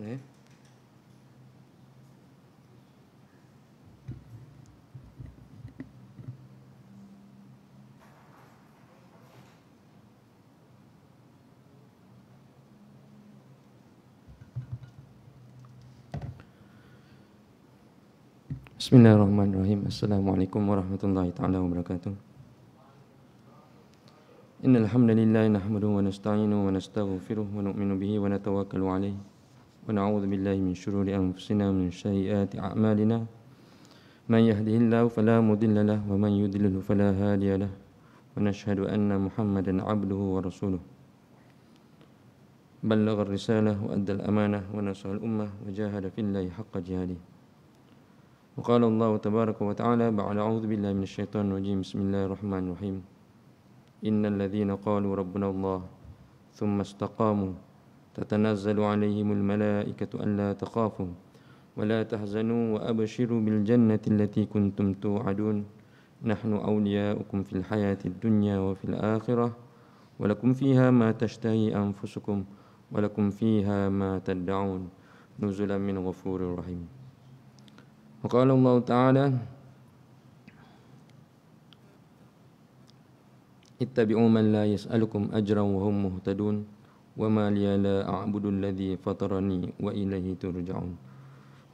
Eh? Bismillahirrahmanirrahim. Assalamualaikum warahmatullahi taala wabarakatuh. Innal hamdalillah nahmaduhu wa nasta'inuhu wa nastaghfiruh wa nu'minu bihi wa natawakkalu alayhi wa na'udzu billahi min shururi anfusina wa min sayyiati a'malina. Man yahdihillahu fala mudilla lahu wa man yudlil fala hadiya lahu. Wa nashhadu anna Muhammadan 'abduhu wa rasuluh. Ballagha ar-risalah wa adda al-amanah wa nasaha al-ummah wa jahada fillahi haqqa jihadih. وقال الله تبارك وتعالى بعد أعوذ بالله من الشيطان الرجيم بسم الله الرحمن الرحيم إن الذين قالوا ربنا الله ثم استقاموا تتنزل عليهم الملائكة ألا تخافوا ولا تحزنوا وأبشروا بالجنة التي كنتم توعدون نحن أولياؤكم في الحياة الدنيا وفي الآخرة ولكم فيها ما تشتهي أنفسكم ولكم فيها ما تدعون نزلا من غفور رحيم. وقال الله تعالى اتبعوا من لا يسألكم أجرا وهم مهتدون وما لي لا أعبد الذي فطرني وإليه ترجعون.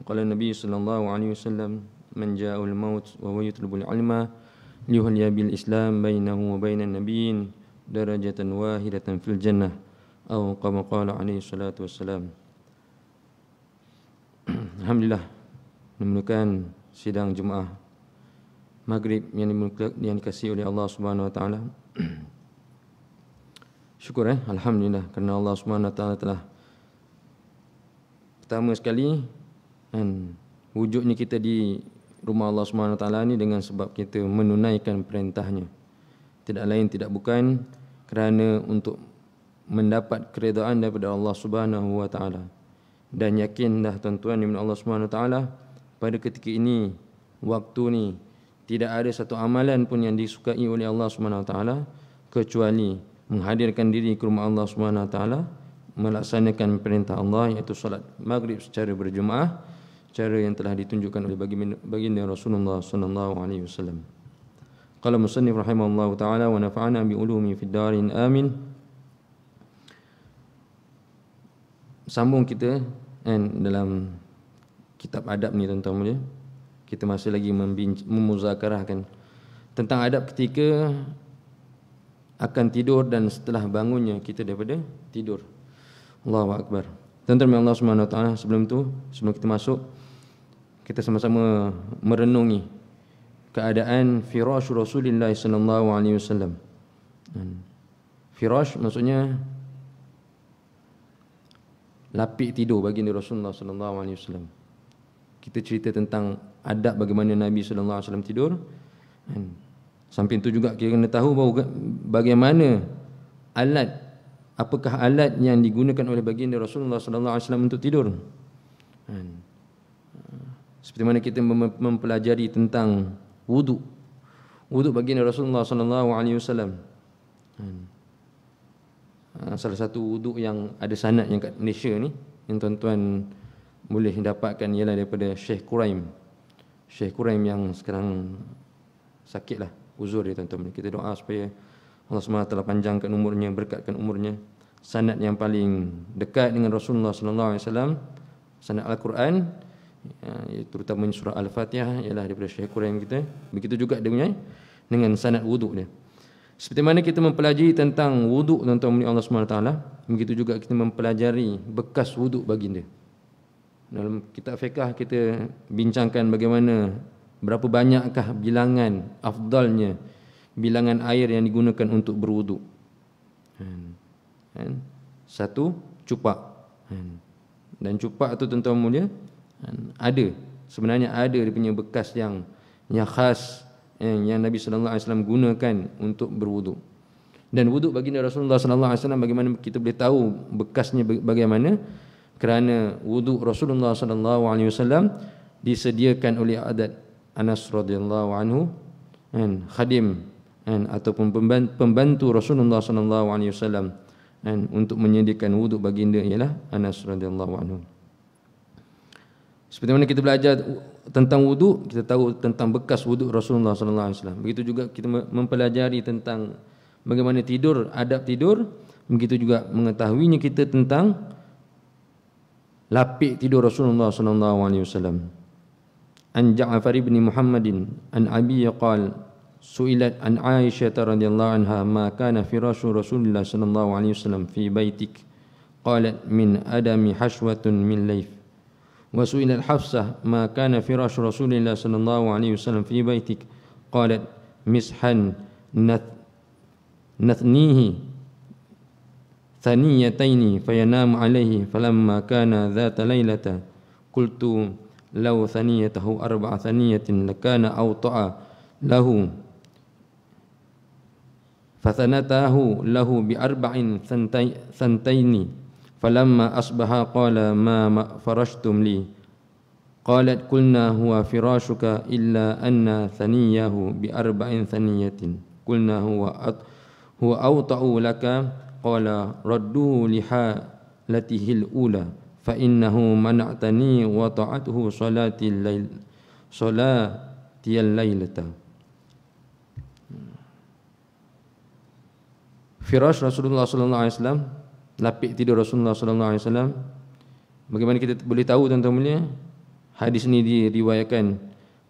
وقال النبي صلى الله عليه وسلم من جاء الموت وهو يطلب العلم ليحيي بالإسلام بينه وبين النبيين درجة واحدة في الجنة أو كما قال عليه الصلاة والسلام. Alhamdulillah, menemukan sidang Jumaat Maghrib yang dikasihi oleh Allah Subhanahu Wa Taala. Syukur Alhamdulillah kerana Allah Subhanahu Wa Taala telah pertama sekali wujudnya kita di rumah Allah Subhanahu Wa Taala ni dengan sebab kita menunaikan perintahnya. Tidak lain tidak bukan kerana untuk mendapat keredaan daripada Allah Subhanahu Wa Taala. Dan yakinlah tuan-tuan dengan Allah Subhanahu Wa Taala, pada ketika ini, waktu ni, tidak ada satu amalan pun yang disukai oleh Allah SWT kecuali menghadirkan diri ke rumah Allah SWT, melaksanakan perintah Allah iaitu salat maghrib secara berjemaah, cara yang telah ditunjukkan oleh baginda Rasulullah SAW. Qala musannif rahimahullah ta'ala wa nafa'ana bi ulumi fid darin amin. Sambung kita dalam kitab adab ni tuan-tuan mulia. Kita masih lagi memuzakarahkan tentang adab ketika akan tidur dan setelah bangunnya kita daripada tidur. Allahu akbar. Tuan-tuan Allah Subhanahu Wa Taala, sebelum kita masuk, kita sama-sama merenungi keadaan firash Rasulullah sallallahu alaihi wasallam. Firash maksudnya lapik tidur baginda Rasulullah sallallahu alaihi wasallam. Kita cerita tentang adab bagaimana Nabi sallallahu alaihi wasallam tidur. Samping itu juga kita kena tahu bahawa bagaimana apakah alat yang digunakan oleh baginda Rasulullah sallallahu alaihi wasallam untuk tidur. Seperti mana kita mempelajari tentang wuduk baginda Rasulullah sallallahu alaihi wasallam. Salah satu wuduk yang ada sanad yang kat Malaysia ni, yang tuan-tuan boleh dapatkan ialah daripada Syekh Quraim. Syekh Quraim yang sekarang sakitlah, uzur dia tuan-tuan. Kita doa supaya Allah SWT panjangkan umurnya, berkatkan umurnya. Sanad yang paling dekat dengan Rasulullah sallallahu alaihi wasallam, sanad Al-Quran, terutama surah Al-Fatihah, ialah daripada Syekh Quraim kita. Begitu juga dengan sanad wuduk dia. Seperti mana kita mempelajari tentang wuduk tuan-tuan Allah SWT, begitu juga kita mempelajari bekas wuduk baginda. Dalam kitab fiqh kita bincangkan bagaimana berapa banyakkah bilangan afdalnya bilangan air yang digunakan untuk berwuduk. Satu cupak. Dan cupak tu tuan-tuan mulia sebenarnya ada dia punya bekas yang khas yang Nabi sallallahu alaihi wasallam gunakan untuk berwuduk. Dan wuduk baginda Rasulullah sallallahu alaihi wasallam, bagaimana kita boleh tahu bekasnya bagaimana? Kerana wuduk Rasulullah sallallahu alaihi wasallam disediakan oleh adat Anas radhiyallahu anhu, khadim ataupun pembantu Rasulullah sallallahu alaihi wasallam untuk menyediakan wuduk baginda ialah Anas radhiyallahu anhu. Seperti mana kita belajar tentang wuduk, kita tahu tentang bekas wuduk Rasulullah sallallahu alaihi wasallam. Begitu juga kita mempelajari tentang bagaimana tidur, adab tidur, begitu juga mengetahuinya kita tentang lapik tidur Rasulullah sallallahu alaihi wasallam. An Ja'far bin Muhammadin an Abi qala su'ilat an Aisyah radhiyallahu anha ma kana firashu Rasulullah sallallahu alaihi wasallam fi baitik qalat min adami hashwatun min layf wa su'ilat Hafsah ma kana firashu Rasulullah sallallahu alaihi wasallam fi baitik qalat mishan nathnihi thaniyataini fayanam alaihi falamma kana dhata laylata qultu law thaniyatahu arba'a thaniyatin lakana awta'a lahu fathanatahu lahu bi arba'in thantaini falamma asbaha qala ma farashtum li qalat qulna huwa firashuka illa anna thaniyahu bi arba'in thaniyatin qulna huwa awta'u laka qala radduhu lihalatihi al-ula fa innahu mana'tani wa ta'atuhu salatil lailata. Firash Rasulullah sallallahu alaihi wasallam, lapik tidur Rasulullah sallallahu alaihi wasallam. Bagaimana kita boleh tahu tuan-tuan mulia? Hadis ini diriwayatkan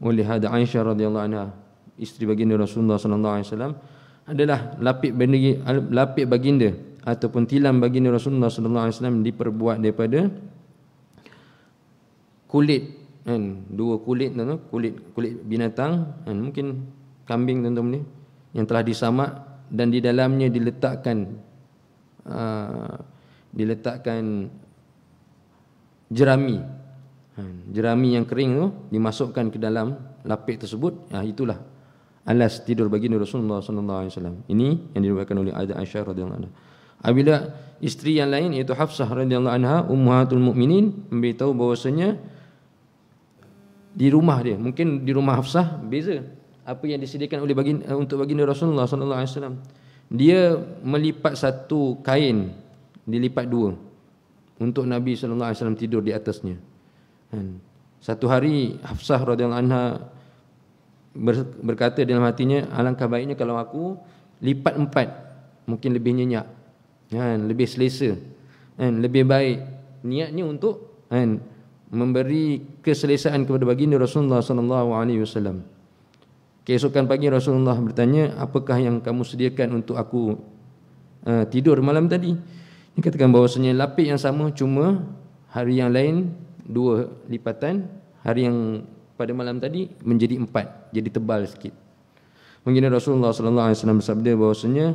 oleh Aisyah radhiyallahu anha, isteri baginda Rasulullah sallallahu alaihi wasallam, adalah lapik baginda ataupun tilam baginda Rasulullah sallallahu alaihi wasallam diperbuat daripada kulit, kan, dua kulit, kulit binatang, kan, mungkin kambing tuan-tuan ni, yang telah disamak dan di dalamnya diletakkan jerami, jerami yang kering tu dimasukkan ke dalam lapik tersebut. Itulah alas tidur baginda Rasulullah sallallahu alaihi wasallam. Ini yang diriwayatkan oleh Aisyah radhiyallahu anha. Apabila isteri yang lain iaitu Hafsah radhiyallahu anha, ummahatul mukminin, memberitahu bahwasanya di rumah dia, mungkin di rumah Hafsah beza apa yang disediakan oleh untuk baginda Rasulullah sallallahu alaihi wasallam. Dia melipat satu kain, dilipat dua untuk Nabi sallallahu alaihi wasallam tidur di atasnya. Satu hari Hafsah radhiyallahu anha berkata dalam hatinya, alangkah baiknya kalau aku lipat 4, mungkin lebih nyenyak, lebih selesa, lebih baik. Niatnya untuk memberi keselesaan kepada baginda Rasulullah sallallahu alaihi wasallam. Keesokan pagi Rasulullah bertanya, apakah yang kamu sediakan untuk aku tidur malam tadi? Dia katakan bahawasanya lapik yang sama, cuma hari yang lain 2 lipatan, hari yang pada malam tadi menjadi 4, jadi tebal sikit. Baginda Rasulullah sallallahu alaihi wasallam bersabda bahawasanya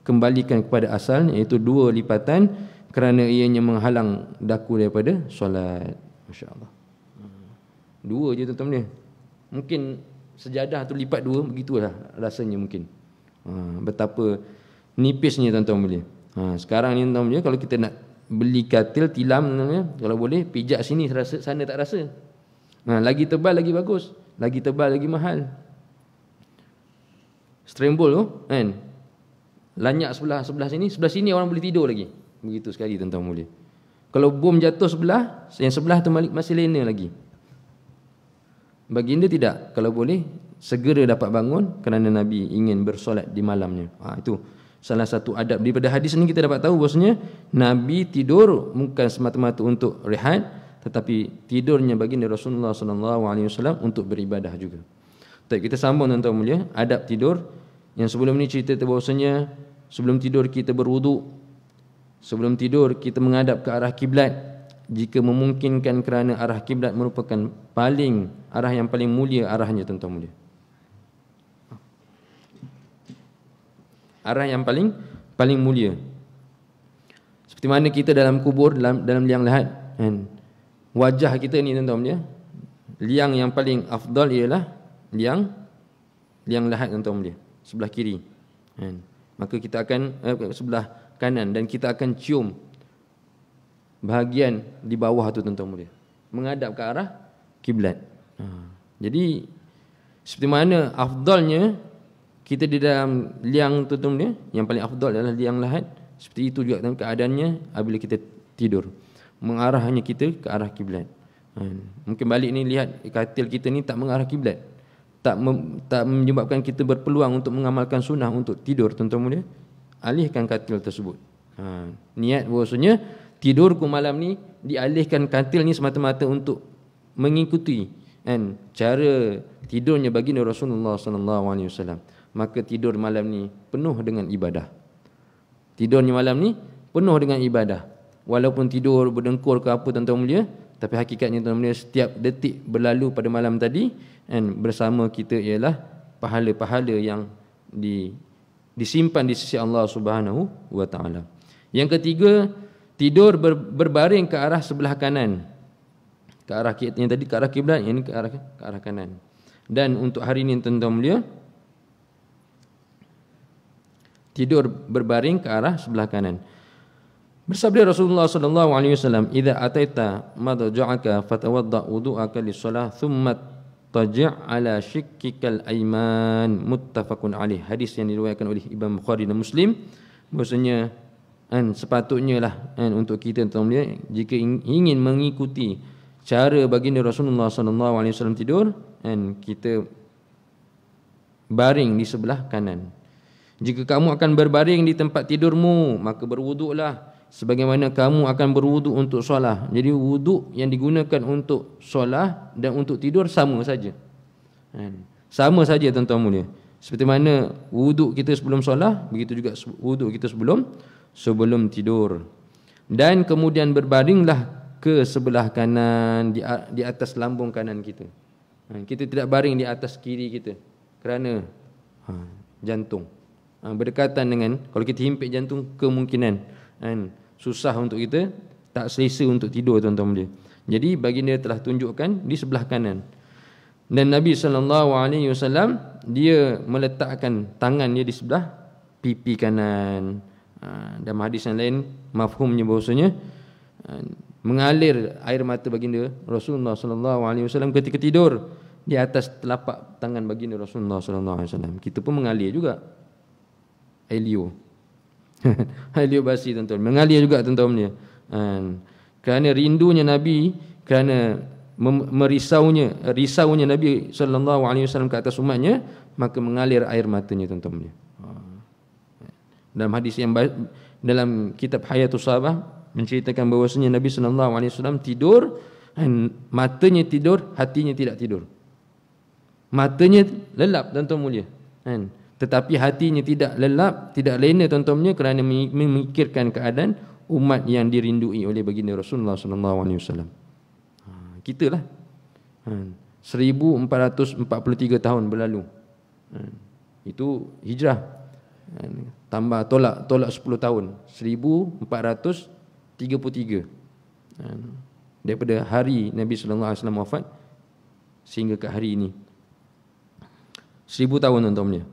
kembalikan kepada asal, iaitu 2 lipatan, kerana ianya menghalang daku daripada solat. Masya-Allah. 2 je tuan-tuan dia. Mungkin sejadah tu lipat 2, begitulah rasanya mungkin. Betapa nipisnya tuan-tuan boleh. Sekarang ni tuan-tuan boleh, kalau kita nak beli katil tilam, kalau boleh pijak sini rasa, sana tak rasa. Lagi tebal lagi bagus, lagi tebal lagi mahal. Strembol tu kan, lanyak sebelah sini, sebelah sini orang boleh tidur lagi. Begitu sekali tuan-tuan boleh. Kalau bom jatuh sebelah, yang sebelah tu masih lena lagi. Baginda tidak, kalau boleh segera dapat bangun kerana Nabi ingin bersolat di malamnya. Itu salah satu adab. Daripada hadis ini kita dapat tahu bahwasanya Nabi tidur bukan semata-mata untuk rehat, tetapi tidurnya baginda Rasulullah sallallahu alaihi wasallam untuk beribadah juga. Baik, kita sambung tuan-tuan mulia, adab tidur. Yang sebelum ni cerita bahwasanya sebelum tidur kita berwuduk, sebelum tidur kita menghadap ke arah kiblat jika memungkinkan, kerana arah kiblat merupakan arah yang paling mulia arahnya tuan-tuan mulia. Arah yang paling mulia. Seperti mana kita dalam kubur, dalam liang lahat, wajah kita ni tuan-tuan mulia, liang yang paling afdal ialah liang lahat tuan-tuan mulia, sebelah kiri. Maka kita akan sebelah kanan, dan kita akan cium bahagian di bawah tu tuan-tuan mulia, menghadap ke arah kiblat. Jadi seperti mana afdalnya kita di dalam liang tuan-tuan mulia, yang paling afdal adalah liang lahat. Seperti itu juga dalam keadaannya apabila kita tidur, mengarahnya kita ke arah kiblat. Mungkin balik ni lihat katil kita ni tak mengarah kiblat, tak menyebabkan kita berpeluang untuk mengamalkan sunnah untuk tidur, tuan-tuan mulia, alihkan katil tersebut. Niat bahawasanya tidurku malam ni dialihkan katil ni semata-mata untuk mengikuti cara tidurnya baginda Rasulullah sallallahu alaihi wasallam. Maka tidur malam ni penuh dengan ibadah. Tidurnya malam ni penuh dengan ibadah. Walaupun tidur berdengkur ke apa, tuan-tuan mulia, tapi hakikatnya tuan-tuan mulia, setiap detik berlalu pada malam tadi bersama kita ialah pahala-pahala yang disimpan di sisi Allah Subhanahu wa taala. Yang ketiga, tidur berbaring ke arah sebelah kanan. Ke arah yang tadi ke arah kiblat, yang ini ke arah kanan. Dan untuk hari ini tuan-tuan mulia, tidur berbaring ke arah sebelah kanan. Bersabda Rasulullah sallallahu alaihi wasallam, "Idza ataita madja'aka fatawadda wudu'aka lis-shalah, thumma taji' ala shikkikal ayman." Muttafaqun alaih. Hadis yang diriwayatkan oleh Imam Bukhari dan Muslim. Bahwasanya sepatutnya lah untuk kita tuan-tuan, jika ingin mengikuti cara baginda Rasulullah sallallahu alaihi wasallam tidur, kita baring di sebelah kanan. Jika kamu akan berbaring di tempat tidurmu, maka berwuduklah sebagaimana kamu akan berwuduk untuk solat. Jadi wuduk yang digunakan untuk solat dan untuk tidur sama saja. Sama saja tuan-tuan mulia. Seperti mana wuduk kita sebelum solat, begitu juga wuduk kita sebelum tidur. Dan kemudian berbaringlah ke sebelah kanan, di atas lambung kanan kita. Kita tidak baring di atas kiri kita kerana jantung berdekatan dengan, kalau kita himpit jantung, kemungkinan susah untuk kita, tak selesa untuk tidur, tuan-tuan mulia. Jadi baginda telah tunjukkan di sebelah kanan. Dan Nabi SAW dia meletakkan tangannya di sebelah pipi kanan. Dalam hadis yang lain mafhumnya bahawasanya mengalir air mata baginda Rasulullah SAW ketika tidur di atas telapak tangan baginda Rasulullah SAW. Kita pun mengalir juga air liur basi, tuan-tuan, mengalir juga, tuan-tuan mulia. Kerana rindunya Nabi, kerana risaunya Nabi SAW ke atas umatnya, maka mengalir air matanya, tuan-tuan mulia. Dalam hadis yang dalam kitab Hayatus Sahabah menceritakan bahawasanya Nabi SAW tidur, matanya tidur, hatinya tidak tidur. Matanya lelap, tuan-tuan mulia, tetapi hatinya tidak lelap, tidak lena, tuan-tuan mulia, kerana memikirkan keadaan umat yang dirindui oleh baginda Rasulullah SAW. Kita lah 1443 tahun berlalu. Itu hijrah. Tambah tolak 10 tahun, 1433. Daripada hari Nabi SAW wafat sehingga ke hari ini, 1000 tahun, tuan-tuan mulia.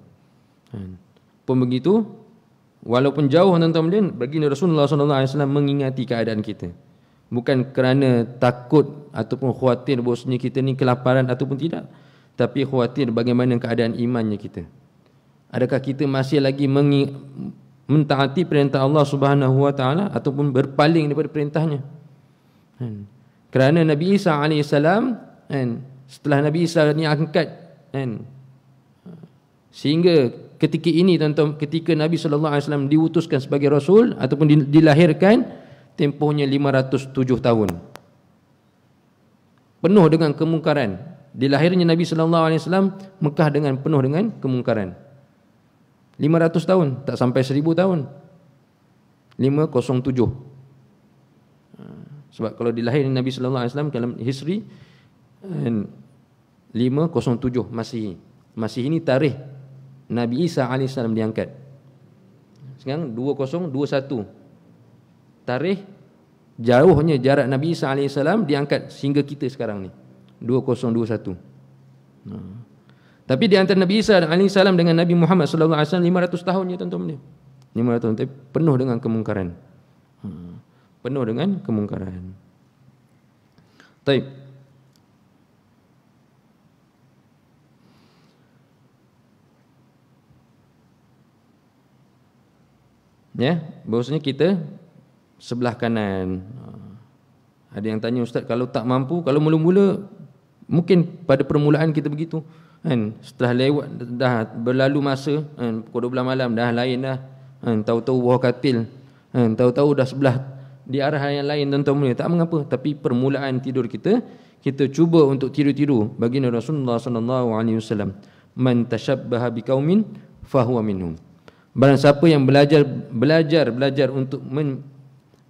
Pun begitu, walaupun jauh, tuan-tuan mulia, baginda Rasulullah SAW mengingati keadaan kita. Bukan kerana takut ataupun khawatir bahawasanya kita ni kelaparan ataupun tidak, tapi khawatir bagaimana keadaan imannya kita. Adakah kita masih lagi mentaati perintah Allah Subhanahu wa taala ataupun berpaling daripada perintahnya? Kerana Nabi Isa AS, setelah Nabi Isa ni angkat, sehingga ketika ini, tuan-tuan, ketika Nabi SAW diutuskan sebagai Rasul ataupun dilahirkan, tempohnya 507 tahun. Penuh dengan kemungkaran. Dilahirnya Nabi SAW, Mekah dengan penuh dengan kemungkaran. 500 tahun, tak sampai 1000 tahun. 507. Sebab kalau dilahirkan Nabi SAW dalam history 507 Masihi ini tarikh Nabi Isa AS diangkat. Sekarang 2021. Tarikh jauhnya jarak Nabi Isa AS diangkat sehingga kita sekarang ni 2021. Tapi di antara Nabi Isa AS dengan Nabi Muhammad SAW 500 tahun ya, tuan-tuan. 500 tahun, tapi penuh dengan kemungkaran. Penuh dengan kemungkaran. Baik. Ya, bahwasanya kita sebelah kanan. Ada yang tanya, ustaz, kalau tak mampu, kalau mula-mula mungkin pada permulaan kita begitu kan, setelah lewat dah berlalu masa kan, pukul 12 malam dah lain dah kan, tahu-tahu bawah katil kan, tahu-tahu dah sebelah di arah yang lain, tuan-tuan mulia, tak mengapa. Tapi permulaan tidur kita cuba untuk tiru-tiru baginda Rasulullah sallallahu alaihi wasallam, man tashabbaha biqaumin fahuwa minhum. Barang siapa yang belajar untuk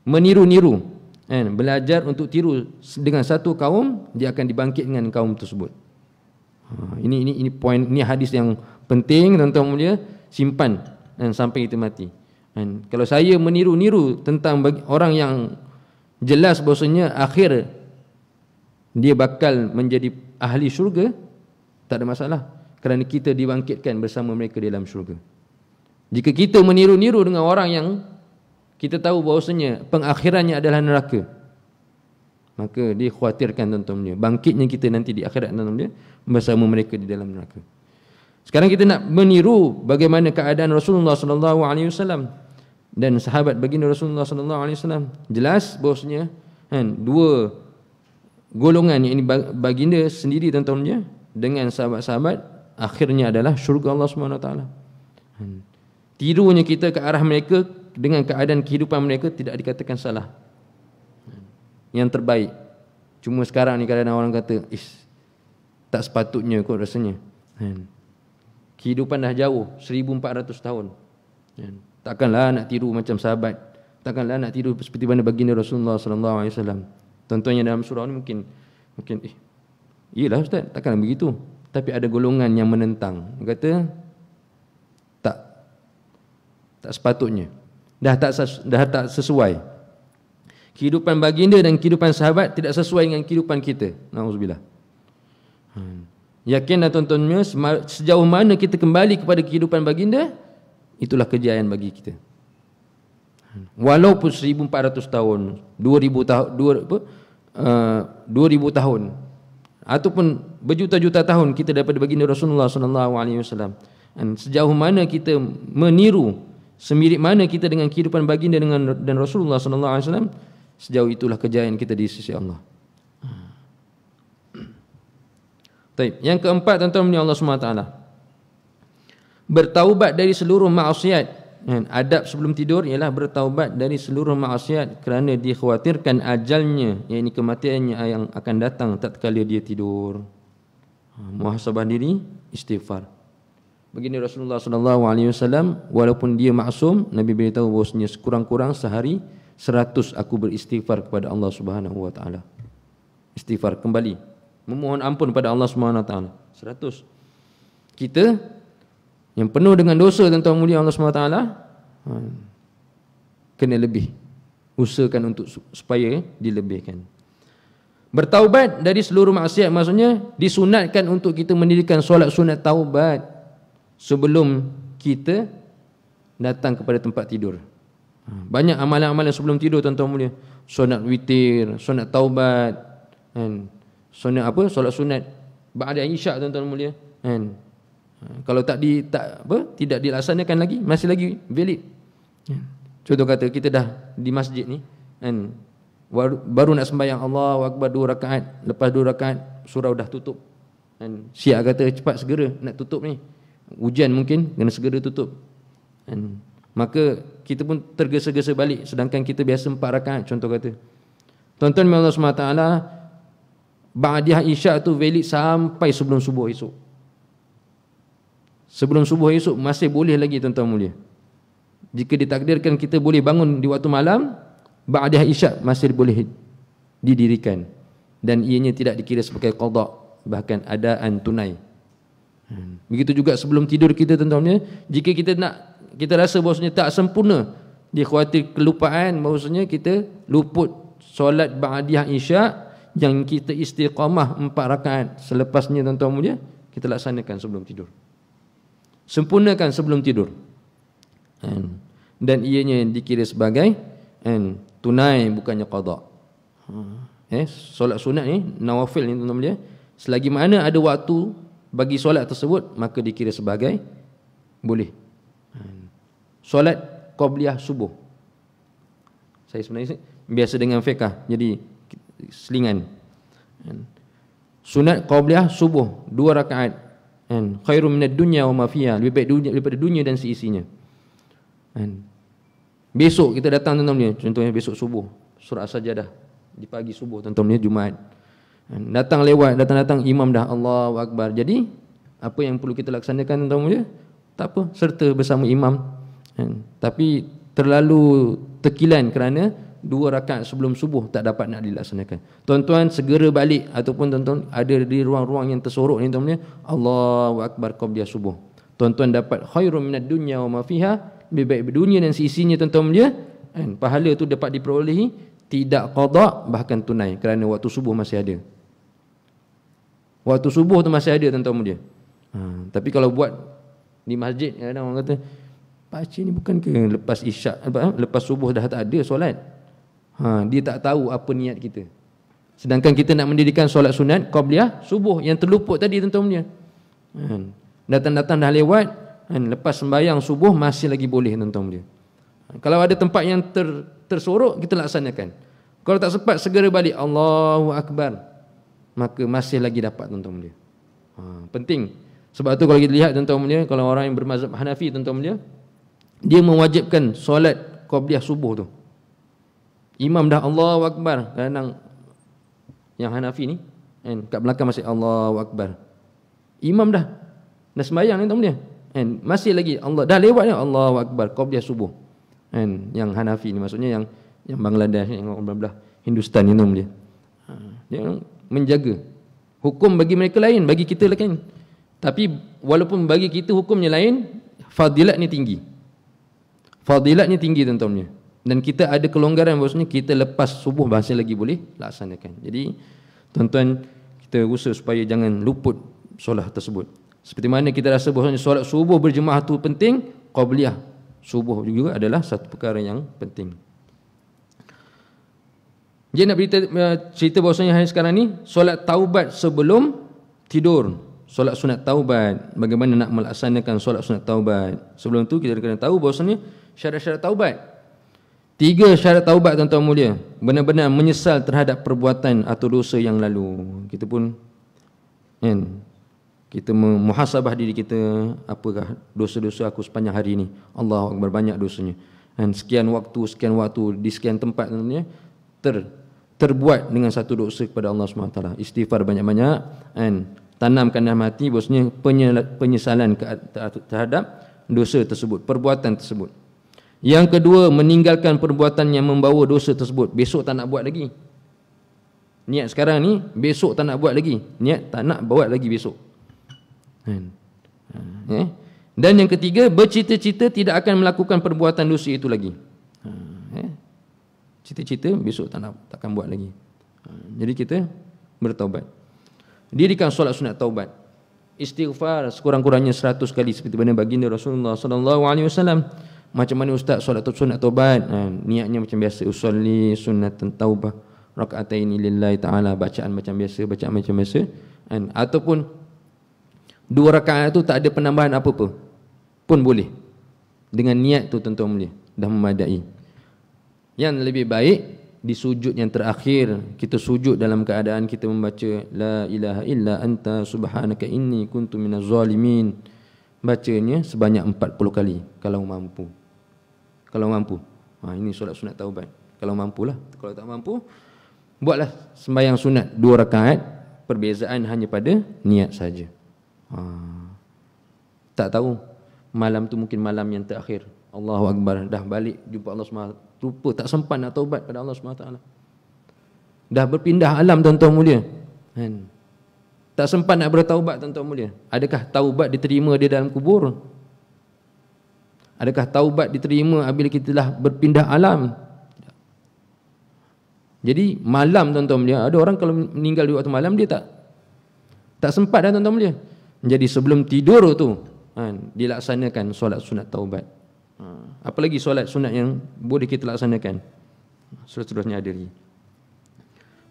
meniru-niru kan, belajar untuk tiru dengan satu kaum, dia akan dibangkit dengan kaum tersebut. Ini poin, ini hadis yang penting, tuan-tuan mulia, simpan dan sampai kita mati. Dan kalau saya meniru-niru tentang orang yang jelas bahasanya akhir dia bakal menjadi ahli syurga, tak ada masalah, kerana kita dibangkitkan bersama mereka di dalam syurga. Jika kita meniru-niru dengan orang yang kita tahu bahawasanya pengakhirannya adalah neraka, maka dia khawatirkan, tuan-tuan mulia, bangkitnya kita nanti di akhirat, tuan-tuan mulia, bersama mereka di dalam neraka. Sekarang kita nak meniru bagaimana keadaan Rasulullah sallallahu alaihi wasallam dan sahabat baginda Rasulullah sallallahu alaihi wasallam. Jelas bahawasanya kan, dua golongan yang ini, baginda sendiri, tuan-tuan mulia, dengan sahabat-sahabat, akhirnya adalah syurga Allah Subhanahu wa taala. Tirunya kita ke arah mereka dengan keadaan kehidupan mereka tidak dikatakan salah. Yang terbaik. Cuma sekarang ni kadang-kadang orang kata, tak sepatutnya kot rasanya. Kehidupan dah jauh 1400 tahun. Takkanlah nak tiru macam sahabat. Takkanlah nak tiru seperti mana baginda Rasulullah sallallahu alaihi wasallam. Tuan-tuan yang dalam surau ni mungkin iyalah ustaz, takkanlah begitu. Tapi ada golongan yang menentang. Dia kata tak sepatutnya. Dah tak sesuai. Kehidupan baginda dan kehidupan sahabat tidak sesuai dengan kehidupan kita. Nauzubillah. Yakinlah tuan-tuan, sejauh mana kita kembali kepada kehidupan baginda, itulah kejayaan bagi kita. Walaupun 1400 tahun, 2000 tahun, 2000 tahun ataupun berjuta-juta tahun kita daripada baginda Rasulullah sallallahu alaihi wasallam. Sejauh mana kita meniru, semirip mana kita dengan kehidupan baginda dan Rasulullah sallallahu alaihi wasallam, sejauh itulah kejayaan kita di sisi Allah. Baik, yang keempat, tuan-tuan Allah SWT, bertaubat dari seluruh maksiat. Adab sebelum tidur ialah bertaubat dari seluruh maksiat kerana dikhawatirkan ajalnya, iaitu kematiannya yang akan datang tatkala dia tidur. Muhasabah diri, istighfar. Baginda Rasulullah SAW, walaupun dia maksum, Nabi beritahu bahawasanya sekurang-kurang sehari 100 aku beristighfar kepada Allah Subhanahu wa taala. Istighfar, kembali memohon ampun pada Allah Subhanahu wa taala. 100. Kita yang penuh dengan dosa, tuan-tuan mulia Allah Subhanahu wa taala, kena lebih. Usahakan untuk supaya dilebihkan. Bertaubat dari seluruh maksiat maksudnya disunatkan untuk kita mendirikan solat sunat taubat sebelum kita datang kepada tempat tidur. Banyak amalan-amalan sebelum tidur, tuan-tuan mulia. Sunat witir, sunat taubat, sunat apa? Solat sunat ba'da isyak, tuan-tuan mulia. Kalau tidak dilaksanakan lagi, masih lagi valid. Contoh kata kita dah di masjid ni, baru nak sembahyang Allahu akbar 2 rakaat, lepas 2 rakaat surau dah tutup. Syiah kata cepat segera nak tutup ni. Hujan mungkin kena segera tutup. Maka kita pun tergesa-gesa balik, sedangkan kita biasa 4 rakaat, contoh kata. Tuan-tuan Allah SWT, ba'diyah isyak tu valid sampai sebelum subuh esok. Sebelum subuh esok masih boleh lagi, tuan-tuan mulia. Jika ditakdirkan kita boleh bangun di waktu malam, ba'diyah isyak masih boleh didirikan, dan ianya tidak dikira sebagai qada, bahkan adaan tunai. Begitu juga sebelum tidur kita, tuan-tuan mulia. Jika kita rasa bahawasanya tak sempurna, dia khawatir kelupaan, bahawasanya kita luput solat ba'diyah isyak yang kita istiqamah 4 rakaat, selepasnya, tuan-tuan mulia, kita laksanakan sebelum tidur. Sempurnakan sebelum tidur. Dan ianya dikira sebagai tunai, bukannya qada. Solat sunat ni, nawafil ni, tuan-tuan mulia, selagi mana ada waktu bagi solat tersebut, maka dikira sebagai boleh. Solat qabliyah subuh, saya sebenarnya biasa dengan fiqh, jadi selingan. Sunat qabliyah subuh 2 rakaat. Khairum minad dunya wa ma fiha, lebih baik dunia daripada dunia dan seisinya. Besok kita datang tuan-tuan, contohnya besok subuh surah As-Sajdah di pagi subuh tuan-tuan, Jumaat. Datang lewat, datang imam dah Allahu Akbar. Jadi apa yang perlu kita laksanakan tuan-tuan, tak apa, serta bersama imam. Tapi terlalu tekilan kerana 2 rakaat sebelum subuh tak dapat nak dilaksanakan. Tuan-tuan segera balik, ataupun tuan-tuan ada di ruang-ruang yang tersorok ni tuan-tuan, Allahu Akbar qabliyah subuh. Tuan-tuan dapat khairum minad dunya wa ma fiha, lebih baik dunia dan seisinya tuan-tuan dia. Pahala tu dapat diperolehi tidak qada, bahkan tunai, kerana waktu subuh masih ada. Waktu subuh tu masih ada tuan-tuan dia. Tapi kalau buat di masjid, kadang orang kata, Pak Cik ni bukan ke lepas isyak, lepas subuh dah tak ada solat. Dia tak tahu apa niat kita. Sedangkan kita nak mendirikan solat sunat qabliyah subuh yang terluput tadi tuan-tuan dia. Datang-datang dah lewat, lepas sembahyang subuh masih lagi boleh tuan-tuan dia. Kalau ada tempat yang tersorok, kita laksanakan. Kalau tak sempat, segera balik Allahu Akbar, maka masih lagi dapat tuan-tuan dia. Penting. Sebab tu kalau kita lihat tuan-tuan dia, kalau orang yang bermazhab Hanafi tuan-tuan dia mewajibkan solat qabliyah subuh tu. Imam dah Allahu Akbar, kadang yang Hanafi ni kat belakang masih Allahu Akbar. Imam dah sembahyang ni tuan-tuan dia. Masih lagi Allah dah lewat dah Allahu Akbar qabliyah subuh. Yang Hanafi ni maksudnya yang Bangladesh, yang orang belah Hindustan ni dia. Dia menjaga hukum bagi mereka lain, bagi kita lain. Tapi walaupun bagi kita hukumnya lain, fadilat ni tinggi. Fadilat ni tinggi tuan-tuan. Dan kita ada kelonggaran bahawasanya kita lepas subuh masih lagi boleh laksanakan. Jadi tuan-tuan, kita usaha supaya jangan luput solat tersebut. Seperti mana kita rasa bahawasanya solat subuh berjemaah tu penting, qabliyah subuh juga adalah satu perkara yang penting. Dia nak cerita bahawasanya hari sekarang ni solat taubat sebelum tidur, solat sunat taubat. Bagaimana nak melaksanakan solat sunat taubat? Sebelum tu kita kena tahu bahawasanya syarat-syarat taubat. 3 syarat taubat tuan-tuan mulia. Benar-benar menyesal terhadap perbuatan atau dosa yang lalu. Kita pun kita memuhasabah diri kita, apakah dosa-dosa aku sepanjang hari ini. Allahu Akbar, banyak dosanya. Dan sekian waktu di sekian tempat tuan-tuan terbuat dengan satu dosa kepada Allah SWT. Istighfar banyak-banyak, tanamkan dalam hati bahwasanya penyesalan terhadap dosa tersebut, perbuatan tersebut. Yang kedua, meninggalkan perbuatan yang membawa dosa tersebut. Besok tak nak buat lagi. Niat sekarang ni, besok tak nak buat lagi. Niat tak nak buat lagi besok. Dan yang ketiga, bercita-cita tidak akan melakukan perbuatan dosa itu lagi. Cita-cita besok takkan buat lagi. Jadi kita bertaubat. Dirikan solat sunat taubat. Istighfar sekurang-kurangnya 100 kali seperti mana baginda Rasulullah SAW. Macam mana ustaz solat sunat taubat? Niatnya macam biasa, usolli sunnatan taubah raka'ataini lillahi ta'ala, bacaan macam biasa, ataupun 2 rakaat tu tak ada penambahan apa-apa pun boleh. Dengan niat tu tuan-tuan mulia dah memadai. Yang lebih baik di sujud yang terakhir, kita sujud dalam keadaan kita membaca la ilaha illa anta subhanaka inni kuntu minaz zalimin. Bacanya sebanyak 40 kali kalau mampu. Ini solat sunat taubat. Kalau mampulah. Kalau tak mampu, buatlah sembahyang sunat 2 rakaat. Perbezaan hanya pada niat saja. Tak tahu malam tu mungkin malam yang terakhir. Allahu Akbar, dah balik jumpa Allah SWT. Lupa, tak sempat nak taubat pada Allah SWT. Dah berpindah alam tuan-tuan mulia. Tak sempat nak bertaubat tuan-tuan mulia. Adakah taubat diterima dia dalam kubur? Adakah taubat diterima apabila kita telah berpindah alam? Jadi malam tuan-tuan mulia, ada orang kalau meninggal di waktu malam dia tak sempat dah tuan-tuan mulia. Jadi sebelum tidur tu dilaksanakan solat sunat taubat. Apalagi solat sunat yang boleh kita laksanakan. Seterusnya ada lagi.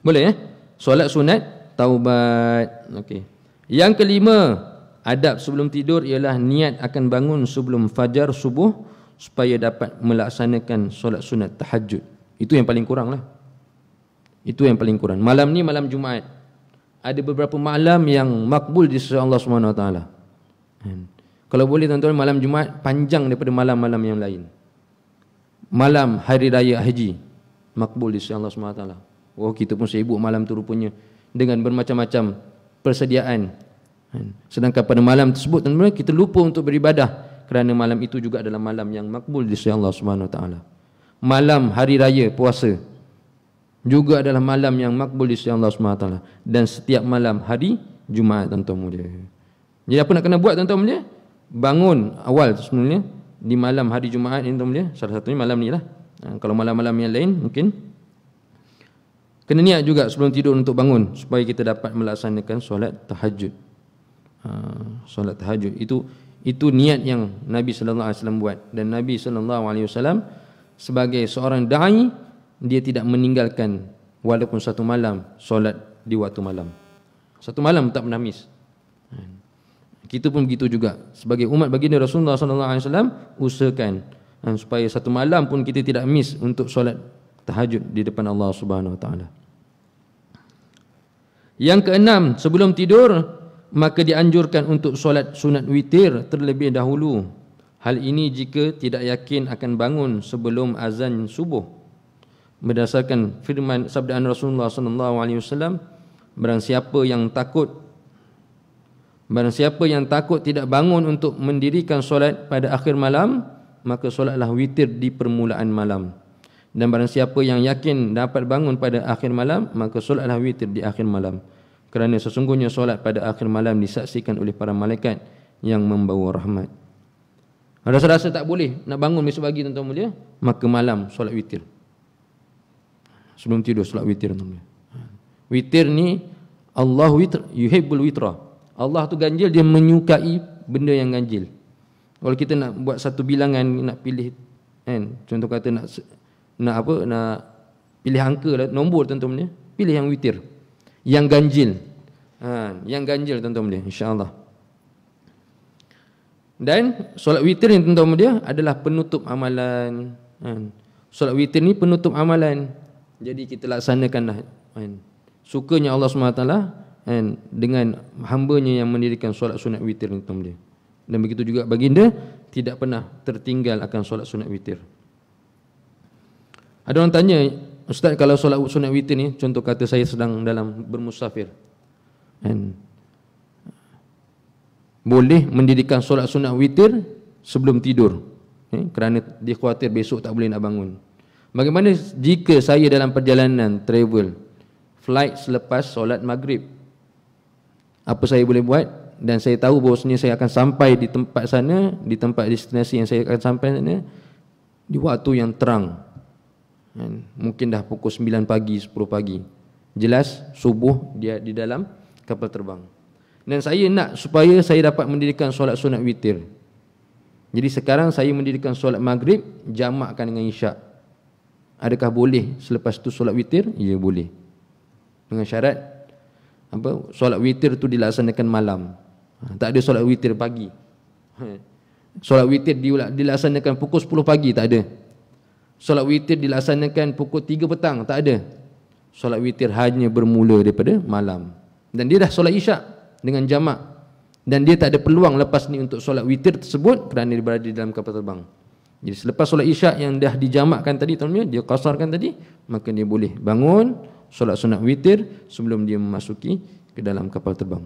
Boleh solat sunat taubat. Okey. Yang kelima, adab sebelum tidur ialah niat akan bangun sebelum fajar subuh supaya dapat melaksanakan solat sunat tahajud. Itu yang paling kurang lah. Itu yang paling kurang. Malam ni malam Jumaat. Ada beberapa malam yang makbul di sisi Allah Subhanahu Wa Taala. Kalau boleh tuan-tuan, malam Jumaat panjang daripada malam-malam yang lain. Malam hari raya haji makbul di sisi Allah Subhanahu Wa Taala. Oh, kita pun sibuk malam tu rupanya dengan bermacam-macam persediaan. Sedangkan pada malam tersebut tuan-tuan, kita lupa untuk beribadah kerana malam itu juga adalah malam yang makbul di sisi Allah Subhanahu Wa Taala. Malam hari raya puasa juga adalah malam yang makbul di sisi Allah Subhanahu Wa Taala, dan setiap malam hari Jumaat tuan-tuan mulia. Jadi apa nak kena buat tuan-tuan mulia? Bangun awal sebenarnya di malam hari Jumaat ini tuan mulia. Salah satunya malam ni lah. Kalau malam-malam yang lain mungkin kena niat juga sebelum tidur untuk bangun supaya kita dapat melaksanakan solat tahajud. Solat tahajud itu niat yang Nabi sallallahu alaihi wasallam buat, dan Nabi sallallahu alaihi wasallam sebagai seorang dai, dia tidak meninggalkan walaupun satu malam solat di waktu malam. Satu malam tak pernah miss. Kita pun begitu juga sebagai umat baginda Rasulullah sallallahu alaihi wasallam, usahakan supaya satu malam pun kita tidak miss untuk solat tahajud di depan Allah Subhanahu Wa Taala. Yang keenam, sebelum tidur maka dianjurkan untuk solat sunat witir terlebih dahulu. Hal ini jika tidak yakin akan bangun sebelum azan subuh. Berdasarkan firman sabdaan Rasulullah sallallahu alaihi wasallam, barang siapa yang takut tidak bangun untuk mendirikan solat pada akhir malam, maka solatlah witir di permulaan malam. Dan barang siapa yang yakin dapat bangun pada akhir malam, maka solatlah witir di akhir malam. Kerana sesungguhnya solat pada akhir malam disaksikan oleh para malaikat yang membawa rahmat. Rasa-rasa tak boleh nak bangun besok pagi tuan-tuan mulia, maka malam solat witir. Sebelum tidur solat witir tuan-tuan mulia. Witir ni Allah witr yuhibbul witra. Allah tu ganjil, dia menyukai benda yang ganjil. Kalau kita nak buat satu bilangan, nak pilih kan, contoh kata nak pilih angka lah, nombor tuan-tuan mulia, pilih yang witir, yang ganjil. Yang ganjil tuan-tuan mulia, insya-Allah. Dan solat witir ni tuan-tuan mulia adalah penutup amalan. Solat witir ni penutup amalan. Jadi kita laksanakanlah. Sukanya Allah SWT dengan hambanya yang mendirikan solat sunat witir ni tuan-tuan mulia. Dan begitu juga baginda tidak pernah tertinggal akan solat sunat witir. Ada orang tanya, Ustaz, kalau solat sunat witir ni, contoh kata saya sedang dalam bermusafir, boleh mendirikan solat sunat witir sebelum tidur, kerana dia khawatir besok tak boleh nak bangun. Bagaimana jika saya dalam perjalanan travel, flight selepas solat maghrib? Apa saya boleh buat? Dan saya tahu bahawasanya saya akan sampai di tempat sana, di tempat destinasi yang saya akan sampai sana, di waktu yang terang. Mungkin dah pukul 9 pagi, 10 pagi. Jelas subuh dia di dalam kapal terbang. Dan saya nak supaya saya dapat mendirikan solat sunat witir. Jadi sekarang saya mendirikan solat maghrib, jamakkan dengan isyak. Adakah boleh selepas tu solat witir? Ya, boleh. Dengan syarat solat witir tu dilaksanakan malam. Tak ada solat witir pagi. Solat witir dilaksanakan pukul 10 pagi, tak ada. Solat witir dilaksanakan pukul 3 petang, tak ada. Solat witir hanya bermula daripada malam. Dan dia dah solat isyak dengan jamak, dan dia tak ada peluang lepas ni untuk solat witir tersebut kerana dia berada di dalam kapal terbang. Jadi selepas solat isyak yang dah dijamakkan tadi tuan-tuan, dia qasarkan tadi, maka dia boleh bangun solat sunat witir sebelum dia memasuki ke dalam kapal terbang.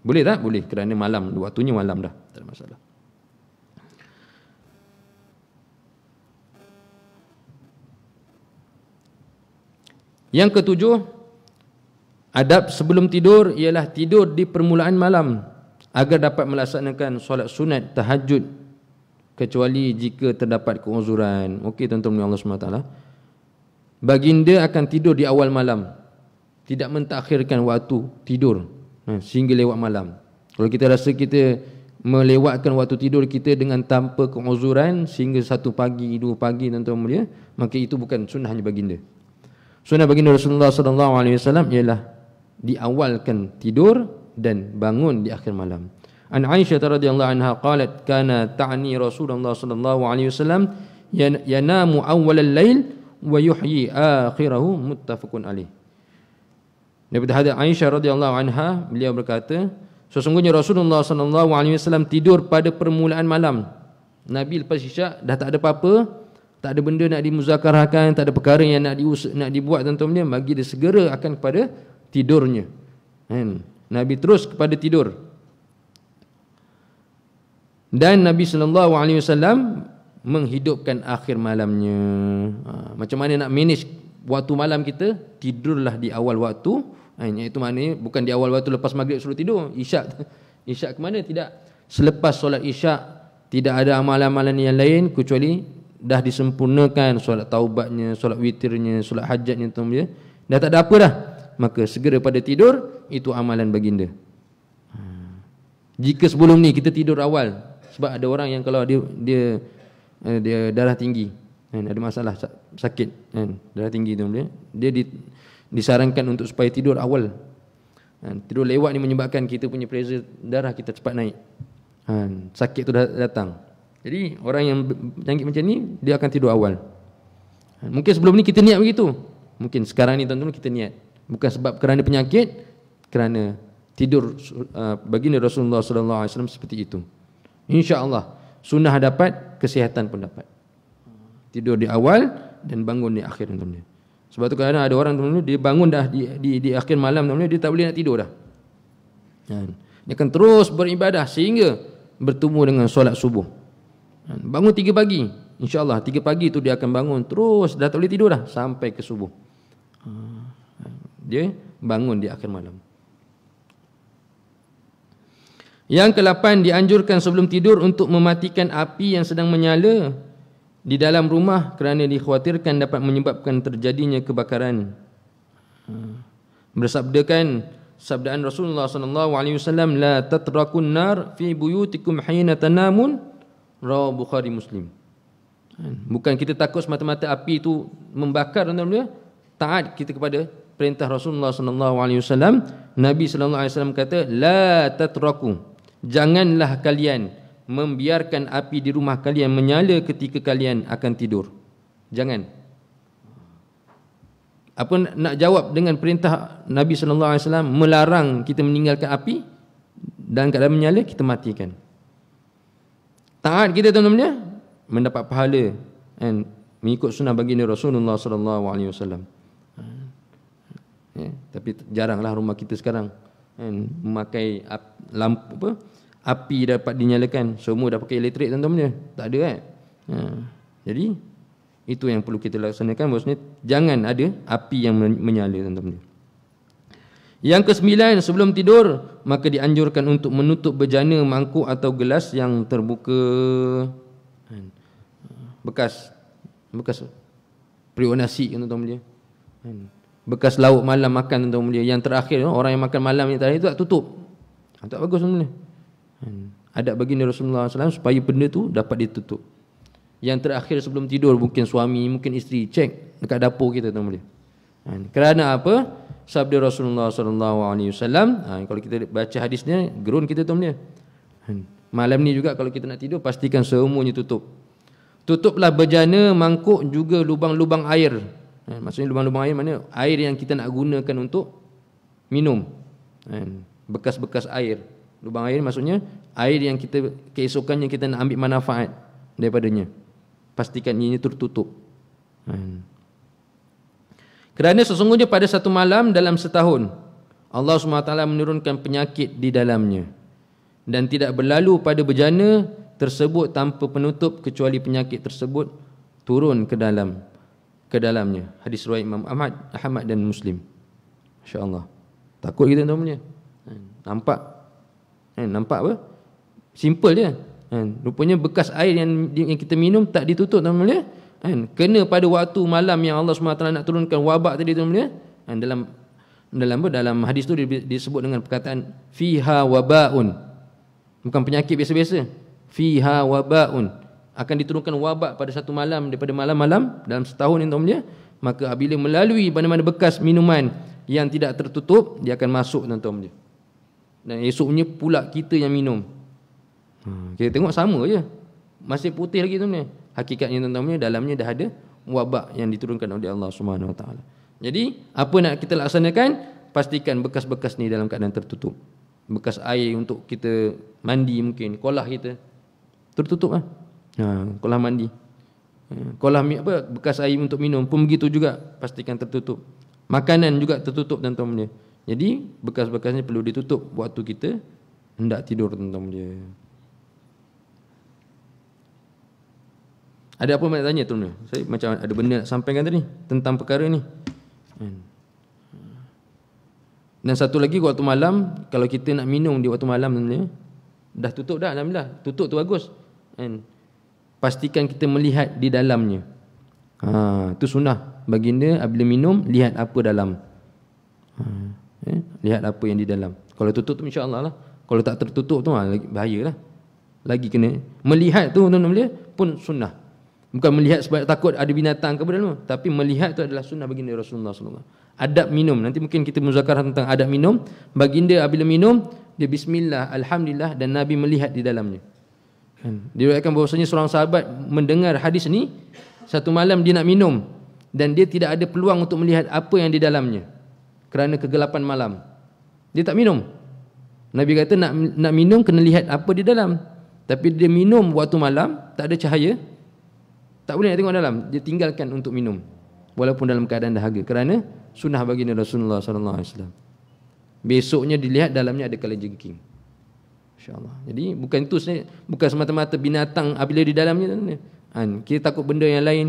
Boleh tak? Boleh, kerana malam, waktunya malam dah, tak ada masalah. Yang ketujuh, adab sebelum tidur ialah tidur di permulaan malam agar dapat melaksanakan solat sunat tahajud, kecuali jika terdapat keuzuran. Okey tuan-tuan Allah SWT, baginda akan tidur di awal malam, tidak mentakhirkan waktu tidur sehingga lewat malam. Kalau kita rasa kita melewatkan waktu tidur kita dengan tanpa keuzuran sehingga 1 pagi, 2 pagi tuan-tuan mulia, maka itu bukan sunnahnya baginda. Sunnah baginda Rasulullah SAW ialah diawalkan tidur dan bangun di akhir malam. An Aisyah radhiyallahu anha qalat kana ta'ni Rasulullah sallallahu alaihi wasallam yanamu awwal al-lail wa yuhyi akhirahu, muttafaqun alaih. Daripada hadis Aisyah radhiyallahu anha, beliau berkata, sesungguhnya Rasulullah sallallahu alaihi wasallam tidur pada permulaan malam. Nabi lepas isyak dah tak ada apa-apa, tak ada benda nak dimuzakarahkan, tak ada perkara yang nak dibuat tuan-tuan, bagi dia segera akan kepada tidurnya. Nabi terus kepada tidur. Dan Nabi sallallahu alaihi wasallam menghidupkan akhir malamnya. Macam mana nak manage waktu malam kita? Tidurlah di awal waktu. Itu maknanya bukan di awal waktu lepas maghrib suruh tidur. Isyak ke mana? Tidak. Selepas solat isyak tidak ada amalan-amalan yang lain kecuali dah disempurnakan solat taubatnya, solat witirnya, solat hajatnya, dah tak ada apa dah. Maka segera pada tidur, itu amalan baginda. Jika sebelum ni kita tidur awal, sebab ada orang yang kalau dia darah tinggi, ada masalah sakit, darah tinggi tu dia disarankan untuk supaya tidur awal. Tidur lewat ni menyebabkan kita punya pressure darah kita cepat naik. Sakit tu dah datang. Jadi orang yang penyakit macam ni dia akan tidur awal. Mungkin sebelum ni kita niat begitu. Mungkin sekarang ni tuan-tuan kita niat bukan sebab kerana penyakit, kerana tidur baginda Rasulullah sallallahu alaihi wasallam seperti itu. Insya-Allah sunnah dapat, kesihatan pun dapat. Tidur di awal dan bangun di akhir tuan-tuan. Sebab tu kadang ada orang tuan-tuan dia bangun dah di akhir malam tuan-tuan, dia tak boleh nak tidur dah. Dia akan terus beribadah sehingga bertemu dengan solat subuh. Bangun 3 pagi, insya-Allah 3 pagi tu dia akan bangun terus, dah tak boleh tidur dah sampai ke subuh. Dia bangun di akhir malam. Yang ke-8, dianjurkan sebelum tidur untuk mematikan api yang sedang menyala di dalam rumah kerana dikhawatirkan dapat menyebabkan terjadinya kebakaran. Bersabdakan sabdaan Rasulullah sallallahu alaihi wasallam, la tatrakun nar fi buyutikum hina tanamun, rawahu Bukhari Muslim. Bukan kita takut semata-mata api itu membakar, tuan-tuan, taat kita kepada perintah Rasulullah sallallahu alaihi wasallam. Nabi sallallahu alaihi wasallam kata, la tatraku, janganlah kalian membiarkan api di rumah kalian menyala ketika kalian akan tidur. Jangan. Apa nak jawab dengan perintah Nabi sallallahu alaihi wasallam melarang kita meninggalkan api dan keadaan menyala, kita matikan. Taat kita tuan-tuan mendapat pahala dan mengikut sunnah baginda Rasulullah sallallahu alaihi wasallam. Tapi jaranglah rumah kita sekarang memakai lampu api dapat dinyalakan. Semua dah pakai elektrik tuan-tuan, tak ada kan. Jadi itu yang perlu kita laksanakan, maksudnya jangan ada api yang menyala tuan-tuan. Yang ke-9, sebelum tidur maka dianjurkan untuk menutup bejana mangkuk atau gelas yang terbuka. Bekas periuk nasi tuan-tuan, bekas lauk malam makan tuan-tuan, yang terakhir orang yang makan malam ni tadi tu tak tutup. Tak bagus tuan-tuan. Adab baginda Rasulullah SAW supaya benda tu dapat ditutup. Yang terakhir sebelum tidur, mungkin suami, mungkin isteri, cek dekat dapur kita tuan-tuan. Kerana apa? Sabda Rasulullah SAW. Kalau kita baca hadisnya, gerun kita tuan-tuan. Malam ni juga kalau kita nak tidur, pastikan semuanya tutup. Tutuplah bejana, mangkuk, juga lubang-lubang air. Maksudnya lubang-lubang air mana? Air yang kita nak gunakan untuk minum. Bekas-bekas air. Lubang air maksudnya air yang kita keesokannya kita nak ambil manfaat daripadanya. Pastikan ini tertutup. Kerana sesungguhnya pada satu malam dalam setahun Allah SWT menurunkan penyakit di dalamnya, dan tidak berlalu pada bejana tersebut tanpa penutup kecuali penyakit tersebut turun ke dalamnya. Hadis riwayat Imam Ahmad dan Muslim. Masya-Allah. Takut kita tuan-tuan. Nampak apa? Simple je. Rupanya bekas air yang kita minum tak ditutup tuan-tuan. Kena pada waktu malam yang Allah SWT nak turunkan wabak tadi tuan-tuan. Dalam hadis tu disebut dengan perkataan fiha wabaun. Bukan penyakit biasa-biasa. Fiha wabaun. Akan diturunkan wabak pada satu malam daripada malam-malam dalam setahun ini tuan-tuan. Maka apabila melalui mana-mana bekas minuman yang tidak tertutup, dia akan masuk tuan-tuan. Dan esoknya pula kita yang minum. Kita tengok sama je, masih putih lagi tuan-tuan. Hakikatnya tuan-tuan, dalamnya dah ada wabak yang diturunkan oleh Allah Subhanahu Wa Taala. Jadi apa nak kita laksanakan, pastikan bekas-bekas ni dalam keadaan tertutup. Bekas air untuk kita mandi mungkin, kolah kita tertutup lah. Kolah mandi. Kolah apa, bekas air untuk minum pun begitu juga, pastikan tertutup. Makanan juga tertutup tuan-tuan dia. Jadi bekas-bekasnya perlu ditutup waktu kita hendak tidur tuan-tuan dia. Ada apa nak tanya tuan-tuan? Saya macam ada benda nak sampaikan tadi tentang perkara ni. Dan satu lagi, waktu malam, kalau kita nak minum di waktu malam tuan-tuan, dah tutup dah, alhamdulillah. Tutup tu bagus. Pastikan kita melihat di dalamnya. Itu sunnah baginda apabila minum, lihat apa dalam. Lihat apa yang di dalam. Kalau tutup tu insya-Allah lah. Kalau tak tertutup tu bahayalah. Lagi kena melihat tu tuan-tuan pun sunnah. Bukan melihat sebab takut ada binatang ke dalam, tapi melihat tu adalah sunnah baginda Rasulullah sallallahu alaihi wasallam. Adab minum, nanti mungkin kita muzakarah tentang adab minum. Baginda apabila minum, dia bismillah, alhamdulillah, dan Nabi melihat di dalamnya. Diriwayatkan bahwasanya seorang sahabat mendengar hadis ni, satu malam dia nak minum dan dia tidak ada peluang untuk melihat apa yang di dalamnya kerana kegelapan malam. Dia tak minum. Nabi kata nak minum kena lihat apa di dalam. Tapi dia minum waktu malam, tak ada cahaya, tak boleh nak tengok dalam, dia tinggalkan untuk minum walaupun dalam keadaan dahaga, kerana sunnah baginda Rasulullah sallallahu alaihi wasallam. Besoknya dilihat dalamnya ada kalajengking. Insya-Allah. Jadi bukan itu, bukan semata-mata binatang apabila di dalamnya, kita takut benda yang lain,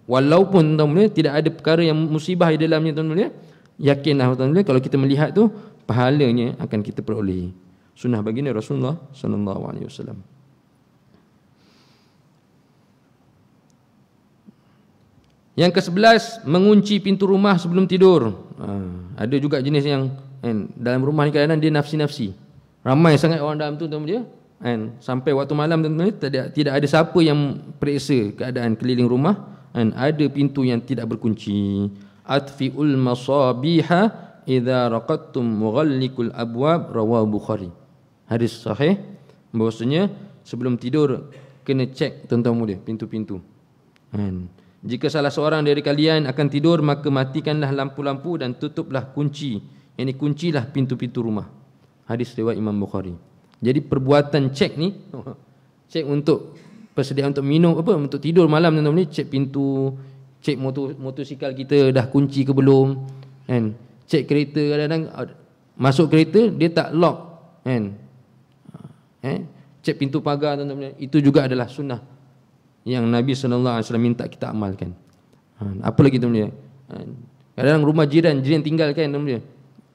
walaupun tuan-tuan tidak ada perkara yang musibah di dalamnya tuan-tuan, yakinlah tuan-tuan kalau kita melihat tu pahalanya akan kita peroleh. Sunnah baginda Rasulullah sallallahu alaihi wasallam. Yang ke-11, mengunci pintu rumah sebelum tidur. Ada juga jenis yang dalam rumah ni kadang-kadang dia nafsi-nafsi. Ramai sangat orang dalam tu tuan-tuan dia, sampai waktu malam tuan-tuan, tidak ada siapa yang periksa keadaan keliling rumah. Ada pintu yang tidak berkunci. Atfi'ul masabiha idza raqadtum mughallikul abwab, rawahu Bukhari. Hadis sahih bahwasanya sebelum tidur kena cek tuan-tuan mulia pintu-pintu. Jika salah seorang dari kalian akan tidur, maka matikanlah lampu-lampu dan tutuplah kunci. Ini kuncilah pintu-pintu rumah. Hadis riwayat Imam Bukhari. Jadi perbuatan cek ni, cek untuk persediaan untuk minum apa, untuk tidur malam tuan-tuan ni, cek pintu, cek motosikal kita dah kunci ke belum, cek kereta, kadang-kadang masuk kereta dia tak lock, cek pintu pagar tuan-tuan, itu juga adalah sunnah yang Nabi sallallahu alaihi wasallam minta kita amalkan. Apa lagi tuan-tuan? Kadang-kadang rumah jiran tinggalkan tuan-tuan,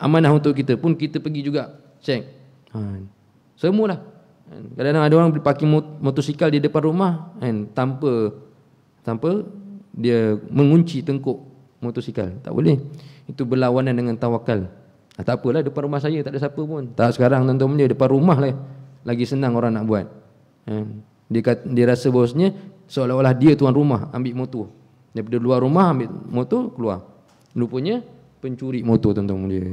amanah untuk kita pun kita pergi juga cek. Semualah. Kadang-kadang ada orang parking motosikal di depan rumah, tanpa dia mengunci tengkuk motosikal. Tak boleh. Itu berlawanan dengan tawakal. Tak apalah, depan rumah saya tak ada siapa pun. Tak sekarang tuan-tuan, depan rumah lah lagi senang orang nak buat. Dia rasa bahawasanya seolah-olah dia tuan rumah, ambil motor daripada luar rumah, ambil motor keluar. Rupanya pencuri motor tuan-tuan dia.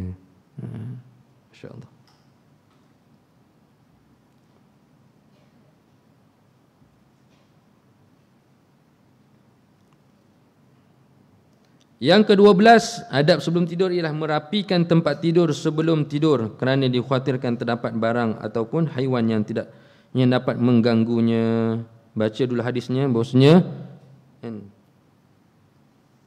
Masya-Allah. Yang ke-12, adab sebelum tidur ialah merapikan tempat tidur sebelum tidur, kerana dikhawatirkan terdapat barang ataupun haiwan yang dapat mengganggunya. Baca dulu hadisnya bahwasanya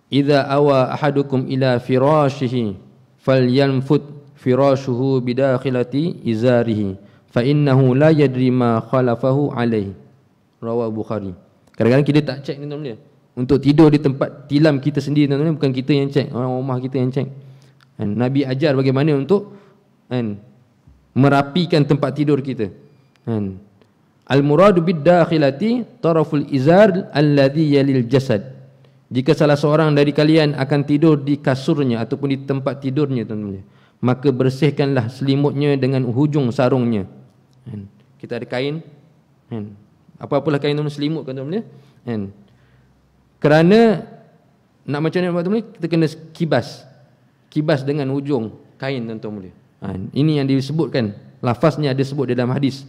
idza awa ahadukum ila firashihi falyanfut firashuhu bidakhilati izarihi fa innahu la yadri ma khalafahu alaihi, rawahu Bukhari. Kadang-kadang kita tak cek ni tuan-tuan, untuk tidur di tempat tilam kita sendiri tuan-tuan, bukan kita yang cek, orang rumah kita yang cek. Nabi ajar bagaimana untuk merapikan tempat tidur kita. Al-muradu bid-dakhilati taraful izar alladhi yalil jasad. Jika salah seorang dari kalian akan tidur di kasurnya ataupun di tempat tidurnya tuan-tuan, maka bersihkanlah selimutnya dengan hujung sarungnya. Kita ada kain, apa-apalah kain tuan-tuan, selimut kan tuan-tuan, kerana nak macam mana tuan-tuan, kita kena kibas dengan hujung kain tuan-tuan. Ini yang disebutkan, lafaznya ada sebut dalam hadis.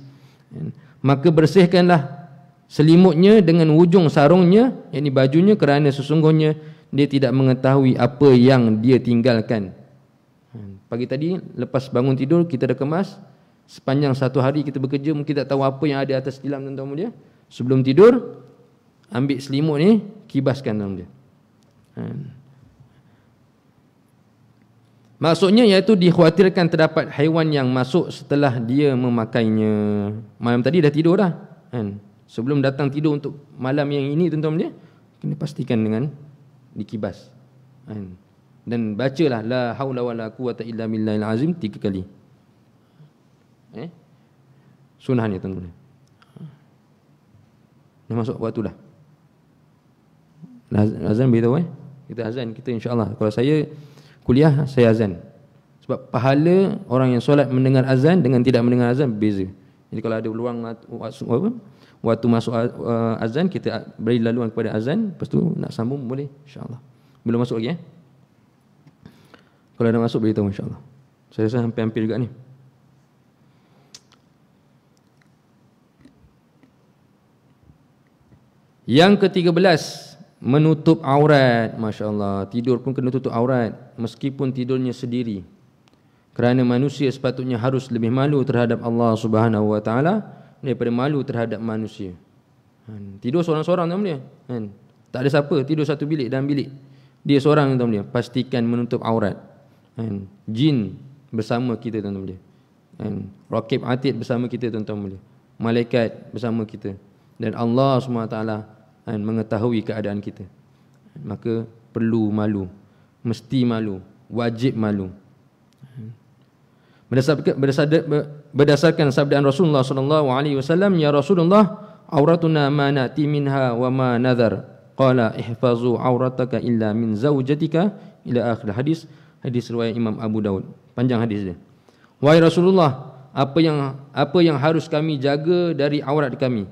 Maka bersihkanlah selimutnya dengan wujung sarungnya, yakni bajunya, kerana sesungguhnya dia tidak mengetahui apa yang dia tinggalkan. Pagi tadi lepas bangun tidur kita dah kemas, sepanjang satu hari kita bekerja mungkin tak tahu apa yang ada atas tilam tuan-tuan mulia. Sebelum tidur ambil selimut ni, kibaskan tuan dia. Maksudnya iaitu dikhawatirkan terdapat haiwan yang masuk setelah dia memakainya. Malam tadi dah tidur dah kan. Sebelum datang tidur untuk malam yang ini tuan-tuan dia, kena pastikan dengan dikibas kan. Dan bacalah la haula wala quwata illa billahil azim 3 kali. Sunnah ni tuan-tuan. Dah masuk waktu dah. Azan beritahu kita azan kita insya-Allah. Kalau saya kuliah saya azan. Sebab pahala orang yang solat mendengar azan dengan tidak mendengar azan berbeza. Jadi kalau ada peluang waktu masuk azan kita beri laluan kepada azan, lepas tu nak sambung boleh insya-Allah. Belum masuk lagi Kalau dah masuk beritahu insya-Allah. Saya rasa hampir-hampir juga ni. Yang ke-13, menutup aurat. Masya-Allah, tidur pun kena tutup aurat meskipun tidurnya sendiri. Kerana manusia sepatutnya harus lebih malu terhadap Allah Subhanahu wa taala daripada malu terhadap manusia. Tidur seorang-seorang tuan dia. Tak ada siapa, tidur satu bilik dalam bilik. Dia seorang tuan dia. Pastikan menutup aurat. Jin bersama kita tuan-tuan dia. Raqib Atid bersama kita tuan-tuan dia. Malaikat bersama kita. Dan Allah SWT mengetahui keadaan kita. Maka perlu malu, mesti malu, wajib malu. Berdasarkan sabdaan Rasulullah SAW, ya Rasulullah, auratuna ma nati minha wa ma nadhar. Qala ihfazu aurataka illa min zawjatika ila akhir hadis. Hadis riwayat Imam Abu Daud. Panjang hadis dia. Wahai Rasulullah, apa yang harus kami jaga dari aurat kami?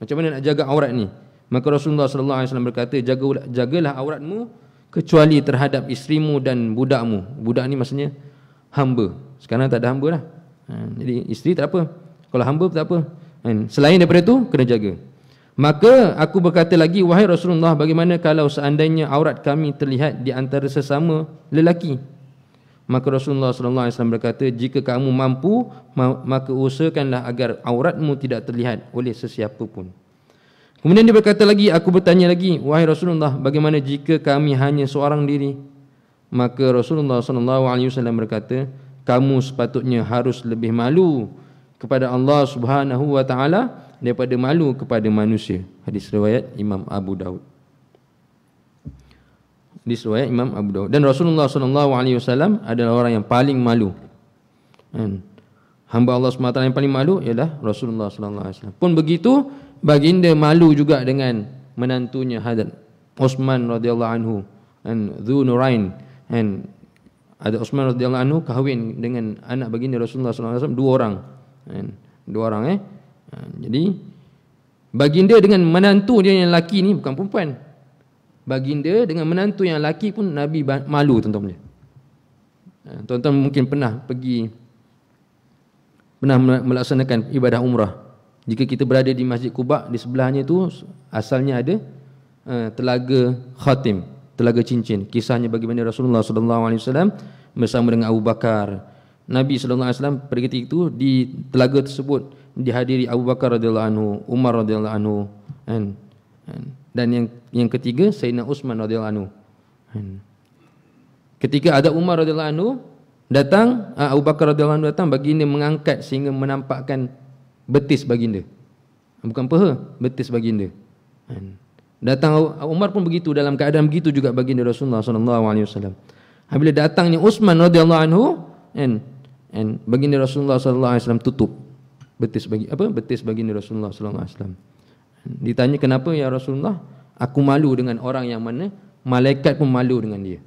Macam mana nak jaga aurat ni? Maka Rasulullah SAW berkata, jagalah auratmu kecuali terhadap isterimu dan budakmu. Budak ni maksudnya hamba. Sekarang tak ada hamba dah. Jadi isteri tak apa. Kalau hamba tak apa. Selain daripada itu kena jaga. Maka aku berkata lagi, wahai Rasulullah, bagaimana kalau seandainya aurat kami terlihat di antara sesama lelaki? Maka Rasulullah SAW berkata, jika kamu mampu, maka usahakanlah agar auratmu tidak terlihat oleh sesiapa pun. Kemudian dia berkata lagi, aku bertanya lagi, wahai Rasulullah, bagaimana jika kami hanya seorang diri? Maka Rasulullah SAW berkata, kamu sepatutnya harus lebih malu kepada Allah Subhanahu wa taala daripada malu kepada manusia. Hadis riwayat Imam Abu Daud. Hadis riwayat Imam Abu Daud. Dan Rasulullah SAW adalah orang yang paling malu. Hamba Allah SWT yang paling malu ialah Rasulullah SAW. Pun begitu, baginda malu juga dengan menantunya Hadrat Uthman radhiyallahu anhu, Dzu Nurain. Ada Uthman radhiyallahu anhu kahwin dengan anak baginda Rasulullah SAW, dua orang. Jadi baginda dengan menantu dia yang lelaki ni bukan perempuan. Baginda dengan menantu yang lelaki pun Nabi malu tuan-tuan. Tuan-tuan mungkin pernah melaksanakan ibadah umrah. Jika kita berada di Masjid Quba, di sebelahnya tu asalnya ada telaga khatim, telaga cincin. Kisahnya bagaimana Rasulullah SAW bersama dengan Abu Bakar. Nabi SAW pada ketika itu di telaga tersebut dihadiri Abu Bakar radhiyallahu anhu, Umar radhiyallahu anhu, dan yang ketiga Sayyidina Uthman radhiyallahu anhu. Ketika ada Umar radhiyallahu anhu datang, Abu Bakar radhiyallahu anhu datang, baginda mengangkat sehingga menampakkan betis baginda. Bukan paha, betis baginda. Datang Umar pun begitu, dalam keadaan begitu juga baginda Rasulullah SAW. Apabila datangnya Uthman radhiyallahu anhu, baginda Rasulullah SAW tutup betis baginda Rasulullah SAW. Ditanya, kenapa ya Rasulullah? Aku malu dengan orang yang mana malaikat pun malu dengan dia.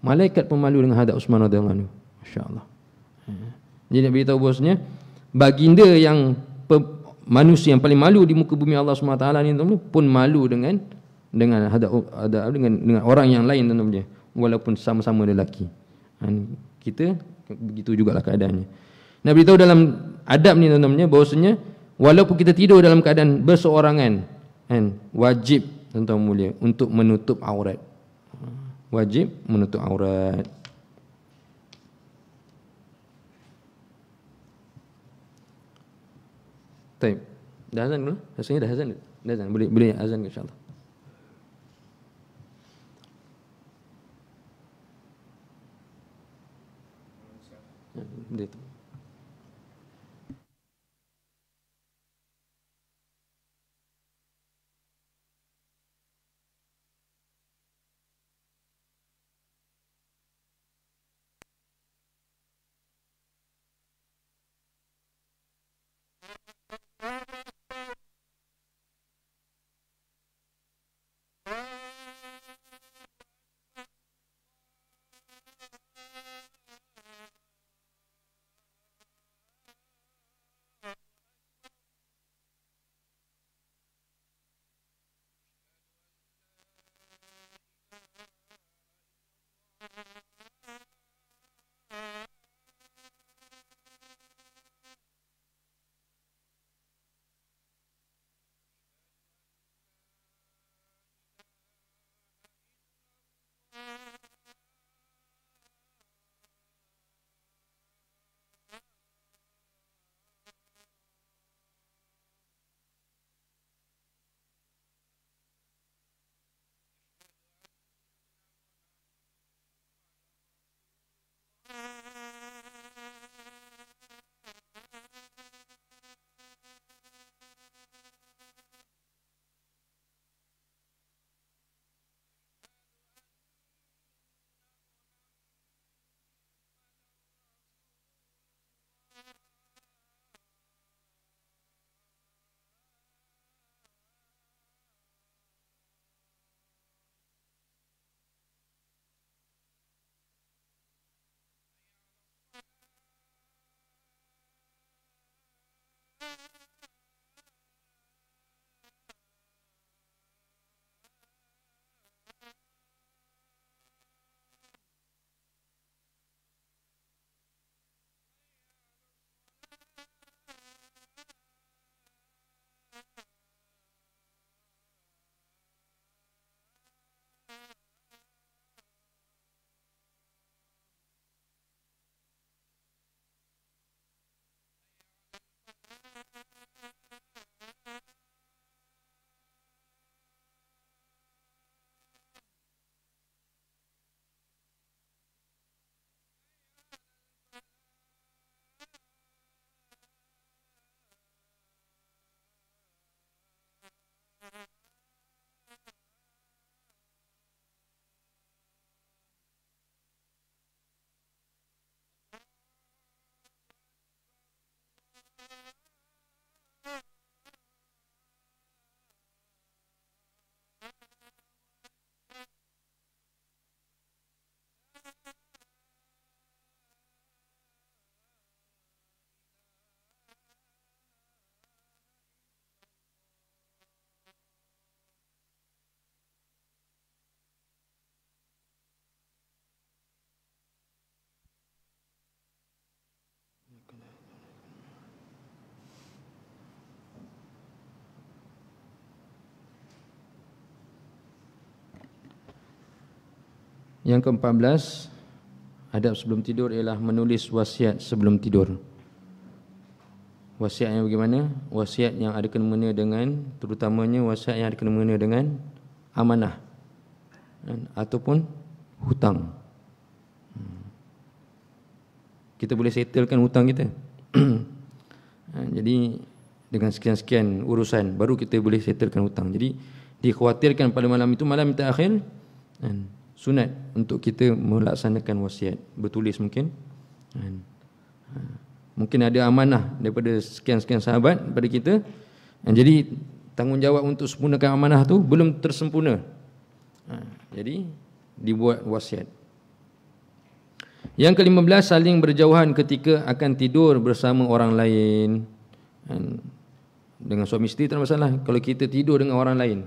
Malaikat pun malu dengan Hadrat Uthman radhiyallahu anhu. Masya-Allah. Jadi nak beritahu bahasanya baginda yang manusia yang paling malu di muka bumi Allah SWT ni pun malu dengan orang yang lain tuan-tuan, walaupun sama-sama lelaki. Kita begitu jugalah keadaannya. Nak beritahu dalam adab ni tuan-tuan bahawasanya Walaupun kita tidur dalam keadaan berseorangan, kan, wajib tuan-tuan mulia untuk menutup aurat. Wajib menutup aurat. Baik. Dah azan belum? Rasanya dah azan. Dah azan. Boleh azan insya-Allah. Dia tu. Yang ke-14, adab sebelum tidur ialah menulis wasiat sebelum tidur. Wasiat yang bagaimana? Wasiat yang ada kena-mengena dengan, terutamanya wasiat yang ada kena-mengena dengan amanah ataupun hutang. Kita boleh settlekan hutang kita. Jadi dengan sekian-sekian urusan baru kita boleh settlekan hutang. Jadi dikhawatirkan pada malam itu, malam terakhir, sunat untuk kita melaksanakan wasiat bertulis mungkin. Mungkin ada amanah daripada sekian-sekian sahabat pada kita. Jadi tanggungjawab untuk sempurnakan amanah tu belum tersempurna. Jadi dibuat wasiat. Yang ke-15, saling berjauhan ketika akan tidur bersama orang lain. Dengan suami isteri tak ada masalah. Kalau kita tidur dengan orang lain,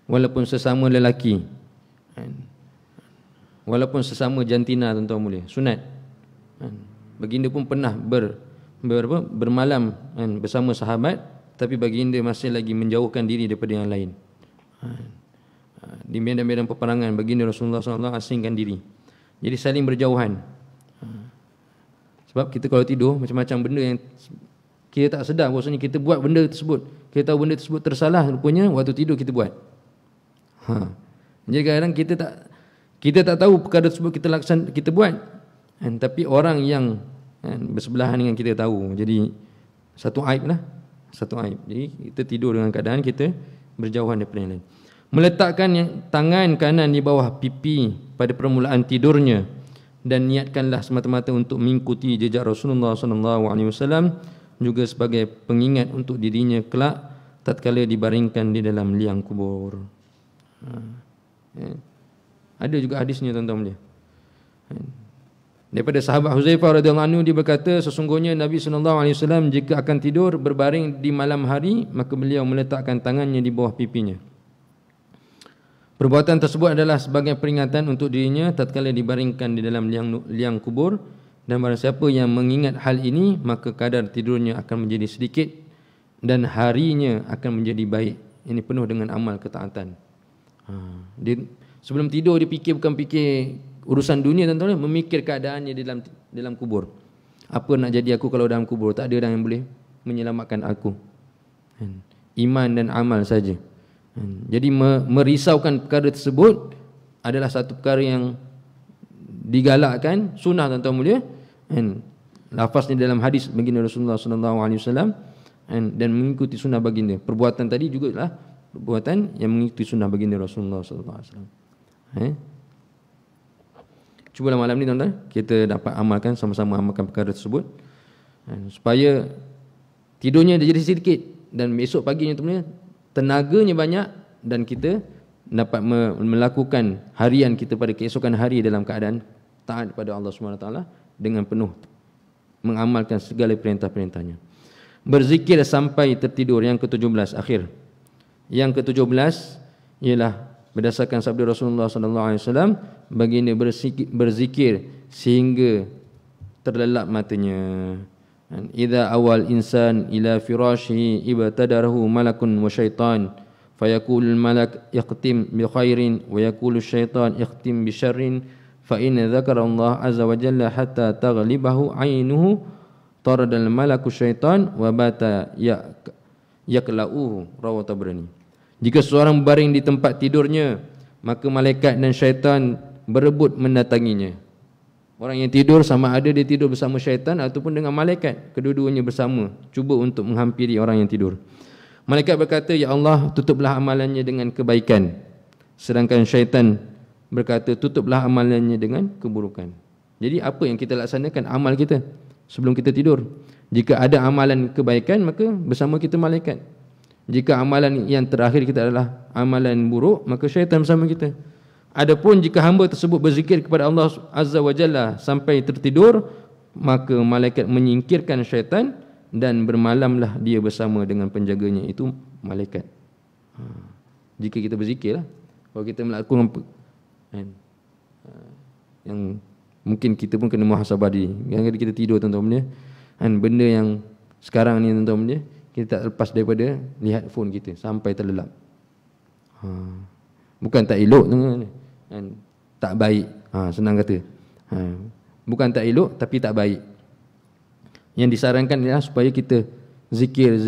walaupun sesama lelaki, walaupun sesama jantina, tuan-tuan mulia, sunat. Baginda pun pernah bermalam kan, bersama sahabat, tapi baginda masih lagi menjauhkan diri daripada yang lain. Di medan-medan peperangan baginda Rasulullah SAW asingkan diri. Jadi saling berjauhan. Sebab kita kalau tidur macam-macam benda yang kita tak sedar, bahawasanya kita buat benda tersebut. Kita tahu benda tersebut tersalah, rupanya waktu tidur kita buat. Jadi kadang-kadang kita tak tahu perkara tersebut kita buat. Tapi orang yang bersebelahan dengan kita tahu. Jadi satu aib lah. Satu aib. Jadi kita tidur dengan keadaan kita berjauhan daripada yang lain. Meletakkan tangan kanan di bawah pipi pada permulaan tidurnya dan niatkanlah semata-mata untuk mengikuti jejak Rasulullah SAW, juga sebagai pengingat untuk dirinya kelak tatkala dibaringkan di dalam liang kubur. Ada juga hadisnya tuan-tuan dia. Daripada sahabat Huzaifah radhiyallahu anhu, dia berkata, sesungguhnya Nabi SAW jika akan tidur berbaring di malam hari, maka beliau meletakkan tangannya di bawah pipinya. Perbuatan tersebut adalah sebagai peringatan untuk dirinya tatkala dibaringkan di dalam liang kubur, dan barang siapa yang mengingat hal ini, maka kadar tidurnya akan menjadi sedikit dan harinya akan menjadi baik. Ini penuh dengan amal ketaatan. Dia sebelum tidur dia bukan fikir urusan dunia, tuan-tuan, memikir keadaannya dalam kubur. Apa nak jadi aku kalau dalam kubur? Tak ada orang yang boleh menyelamatkan aku. Iman dan amal saja. Jadi merisaukan perkara tersebut adalah satu perkara yang digalakkan, sunnah tuan-tuan mulia. Lafaznya dalam hadis baginda Rasulullah SAW dan mengikuti sunnah baginda. Perbuatan tadi juga adalah perbuatan yang mengikuti sunnah baginda Rasulullah SAW. Cubalah malam ni tuan-tuan, kita dapat amalkan, sama-sama amalkan perkara tersebut, supaya tidurnya dia jadi sedikit dan besok paginya tuan-tuan tenaganya banyak dan kita dapat melakukan harian kita pada keesokan hari dalam keadaan taat kepada Allah SWT dengan penuh mengamalkan segala perintah-perintahnya. Berzikir sampai tertidur, yang ke-17 akhir. Yang ke-17 ialah berdasarkan sabda Rasulullah SAW, baginda berzikir sehingga terlelap matanya. Idza awal insan ila firashihi ibtadarahu malakun wa syaitan, fayaqulu al-malak yaqtim bi khairin wa yaqulu syaitan yaqtim bi syarrin, fa in dzakara Allah azza wa jalla hatta taghlibahu ainuhu tarada al-malaku syaitan wa bata yaklauhu, rawahu Tabrani. Jika seorang berbaring di tempat tidurnya, maka malaikat dan syaitan berebut mendatanginya. Orang yang tidur sama ada dia tidur bersama syaitan ataupun dengan malaikat, kedua-duanya bersama cuba untuk menghampiri orang yang tidur. Malaikat berkata, ya Allah, tutuplah amalannya dengan kebaikan. Sedangkan syaitan berkata, tutuplah amalannya dengan keburukan. Jadi apa yang kita laksanakan? Amal kita sebelum kita tidur. Jika ada amalan kebaikan, maka bersama kita malaikat. Jika amalan yang terakhir kita adalah amalan buruk, maka syaitan bersama kita. Adapun jika hamba tersebut berzikir kepada Allah Azza wa Jalla sampai tertidur, maka malaikat menyingkirkan syaitan dan bermalamlah dia bersama dengan penjaganya, itu malaikat. Jika kita berzikir lah. Kalau kita melakukan yang mungkin kita pun kena muhasabah diri. Kadang-kadang kita tidur tuan-tuan, benda yang sekarang ni tuan-tuan, kita tak lepas daripada lihat phone kita sampai terlelap. Bukan tak elok tuan-tuan, tak baik, senang kata. Bukan tak elok tapi tak baik. Yang disarankan ialah supaya kita zikir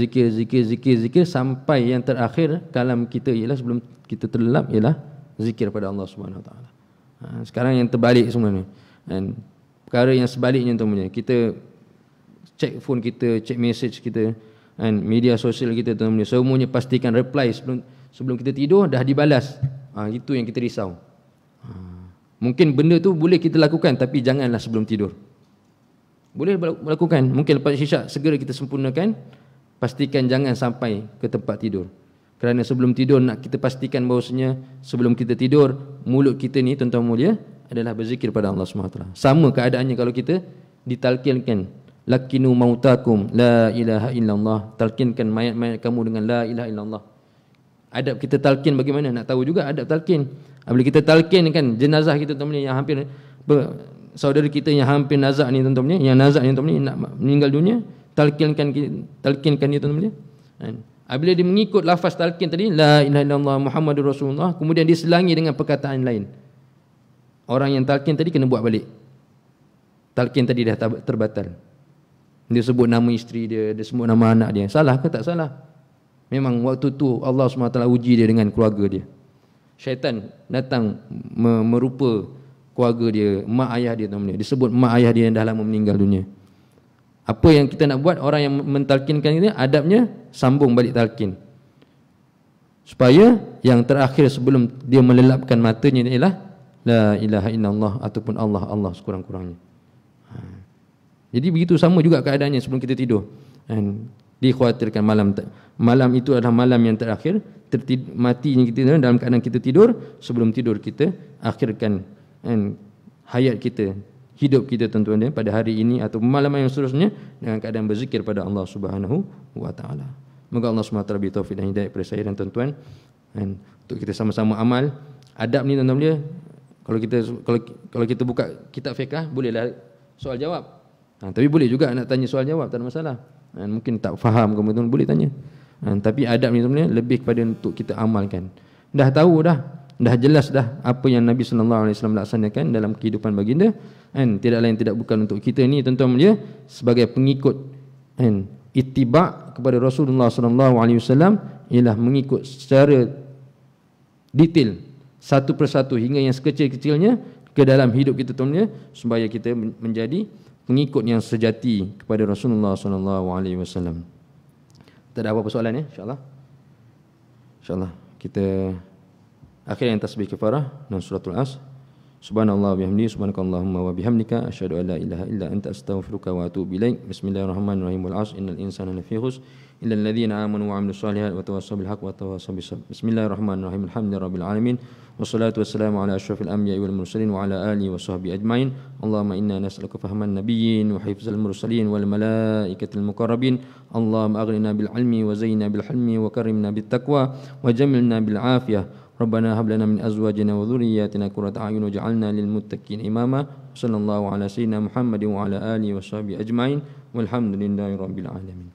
sampai yang terakhir kalam kita ialah sebelum kita terlelap ialah zikir pada Allah Subhanahu Wa Taala. Sekarang yang terbalik sebenarnya. Perkara yang sebaliknya tuan-tuan, kita cek phone kita, cek message kita, media sosial kita tuan-tuan, semuanya pastikan reply sebelum kita tidur dah dibalas. Itu yang kita risau. Mungkin benda tu boleh kita lakukan, tapi janganlah sebelum tidur. Boleh melakukan, mungkin lepas isyak segera kita sempurnakan, pastikan jangan sampai ke tempat tidur. Kerana sebelum tidur nak kita pastikan bahawasanya sebelum kita tidur, mulut kita ni tuan-tuan mulia adalah berzikir pada Allah SWT. Sama keadaannya kalau kita ditalkinkan, lakinu mautakum la ilaha illallah, talkinkan mayat-mayat kamu dengan la ilaha illallah. Adab kita talkin bagaimana? Nak tahu juga adab talkin. Bila kita talkin kan jenazah kita tuan-tuan yang hampir saudara kita yang hampir nazak ni tuan-tuan, yang nazak ni tuan-tuan nak meninggal dunia, talkinkan dia tuan-tuan. Bila dia mengikut lafaz talqin tadi, la ilaha illallah Muhammadur Rasulullah, kemudian dia selangi dengan perkataan lain, orang yang talqin tadi kena buat balik. Talqin tadi dah terbatal. Dia sebut nama isteri dia, dia sebut nama anak dia. Salah ke tak salah? Memang waktu tu Allah SWT uji dia dengan keluarga dia. Syaitan datang merupa keluarga dia, mak ayah dia tuan-tuan. Dia sebut mak ayah dia yang dah lama meninggal dunia. Apa yang kita nak buat, orang yang mentalkinkan ini, adabnya sambung balik talqin. Supaya yang terakhir sebelum dia melelapkan matanya ialah la ilaha illallah ataupun Allah, Allah sekurang-kurangnya. Jadi begitu sama juga keadaannya sebelum kita tidur. Dikhawatirkan malam itu adalah malam yang terakhir, matinya kita dalam keadaan kita tidur. Sebelum tidur kita akhirkan hayat kita, hidup kita tuan-tuan pada hari ini atau malam yang seterusnya dengan keadaan berzikir pada Allah Subhanahu wa taala. Moga Allah SWT beri taufik dan hidayah kepada saya dan tuan-tuan, untuk kita sama-sama amal. Adab ni tuan-tuan, kalau kita buka kitab fiqh bolehlah soal jawab. Tapi boleh juga nak tanya soal jawab, tak ada masalah. Mungkin tak faham kemudian boleh tanya. Tapi adab ni sebenarnya lebih kepada untuk kita amalkan. Dah tahu dah jelas dah apa yang Nabi SAW laksanakan dalam kehidupan baginda. Tidak lain tidak bukan untuk kita ni tuan-tuan dia sebagai pengikut ittiba' kepada Rasulullah SAW ialah mengikut secara detail satu persatu hingga yang sekecil-kecilnya ke dalam hidup kita tuan-tuan, supaya kita menjadi pengikut yang sejati kepada Rasulullah SAW. Tak ada apa-apa soalan ya, insya-Allah. Insya-Allah kita akhir yang tasbih kafarah dan suratul As. Subhanallah wa bihamdihi, subhanakallahumma wa bihamdika, asyhadu an la ilaha illa anta, astaghfiruka wa atubu ilaik. Bismillahirrahmanirrahim. Wal 'asr innal insana lafi khusr illa alladziina aamanu wa 'amilus shalihaati wa tawassaw bil haqqi wa tawassaw bis sabr. Bismillahirrahmanirrahim. Alhamdulillahirabbil alamin. Wassalatu wassalamu ala asyrafil anbiya'i wal mursalin wa ala alihi wa sahbihi ajmain. Allahumma inna nas'aluka fahman nabiyyin wa hifdzal mursalin wal malaikatil muqarrabin. Allahumma aghnina bil 'ilmi wa zayyinna bil hilmi wa karrimna bit taqwa wa jammilna bil 'afiyah. Rabbana hab lana min azwajina wa dhurriyyatina qurrata a'yun waj'alna lil muttaqin imama. Sallallahu ala sayyidina Muhammadin wa ala alihi wa sahbihi ajmain. Walhamdulillahi rabbil alamin.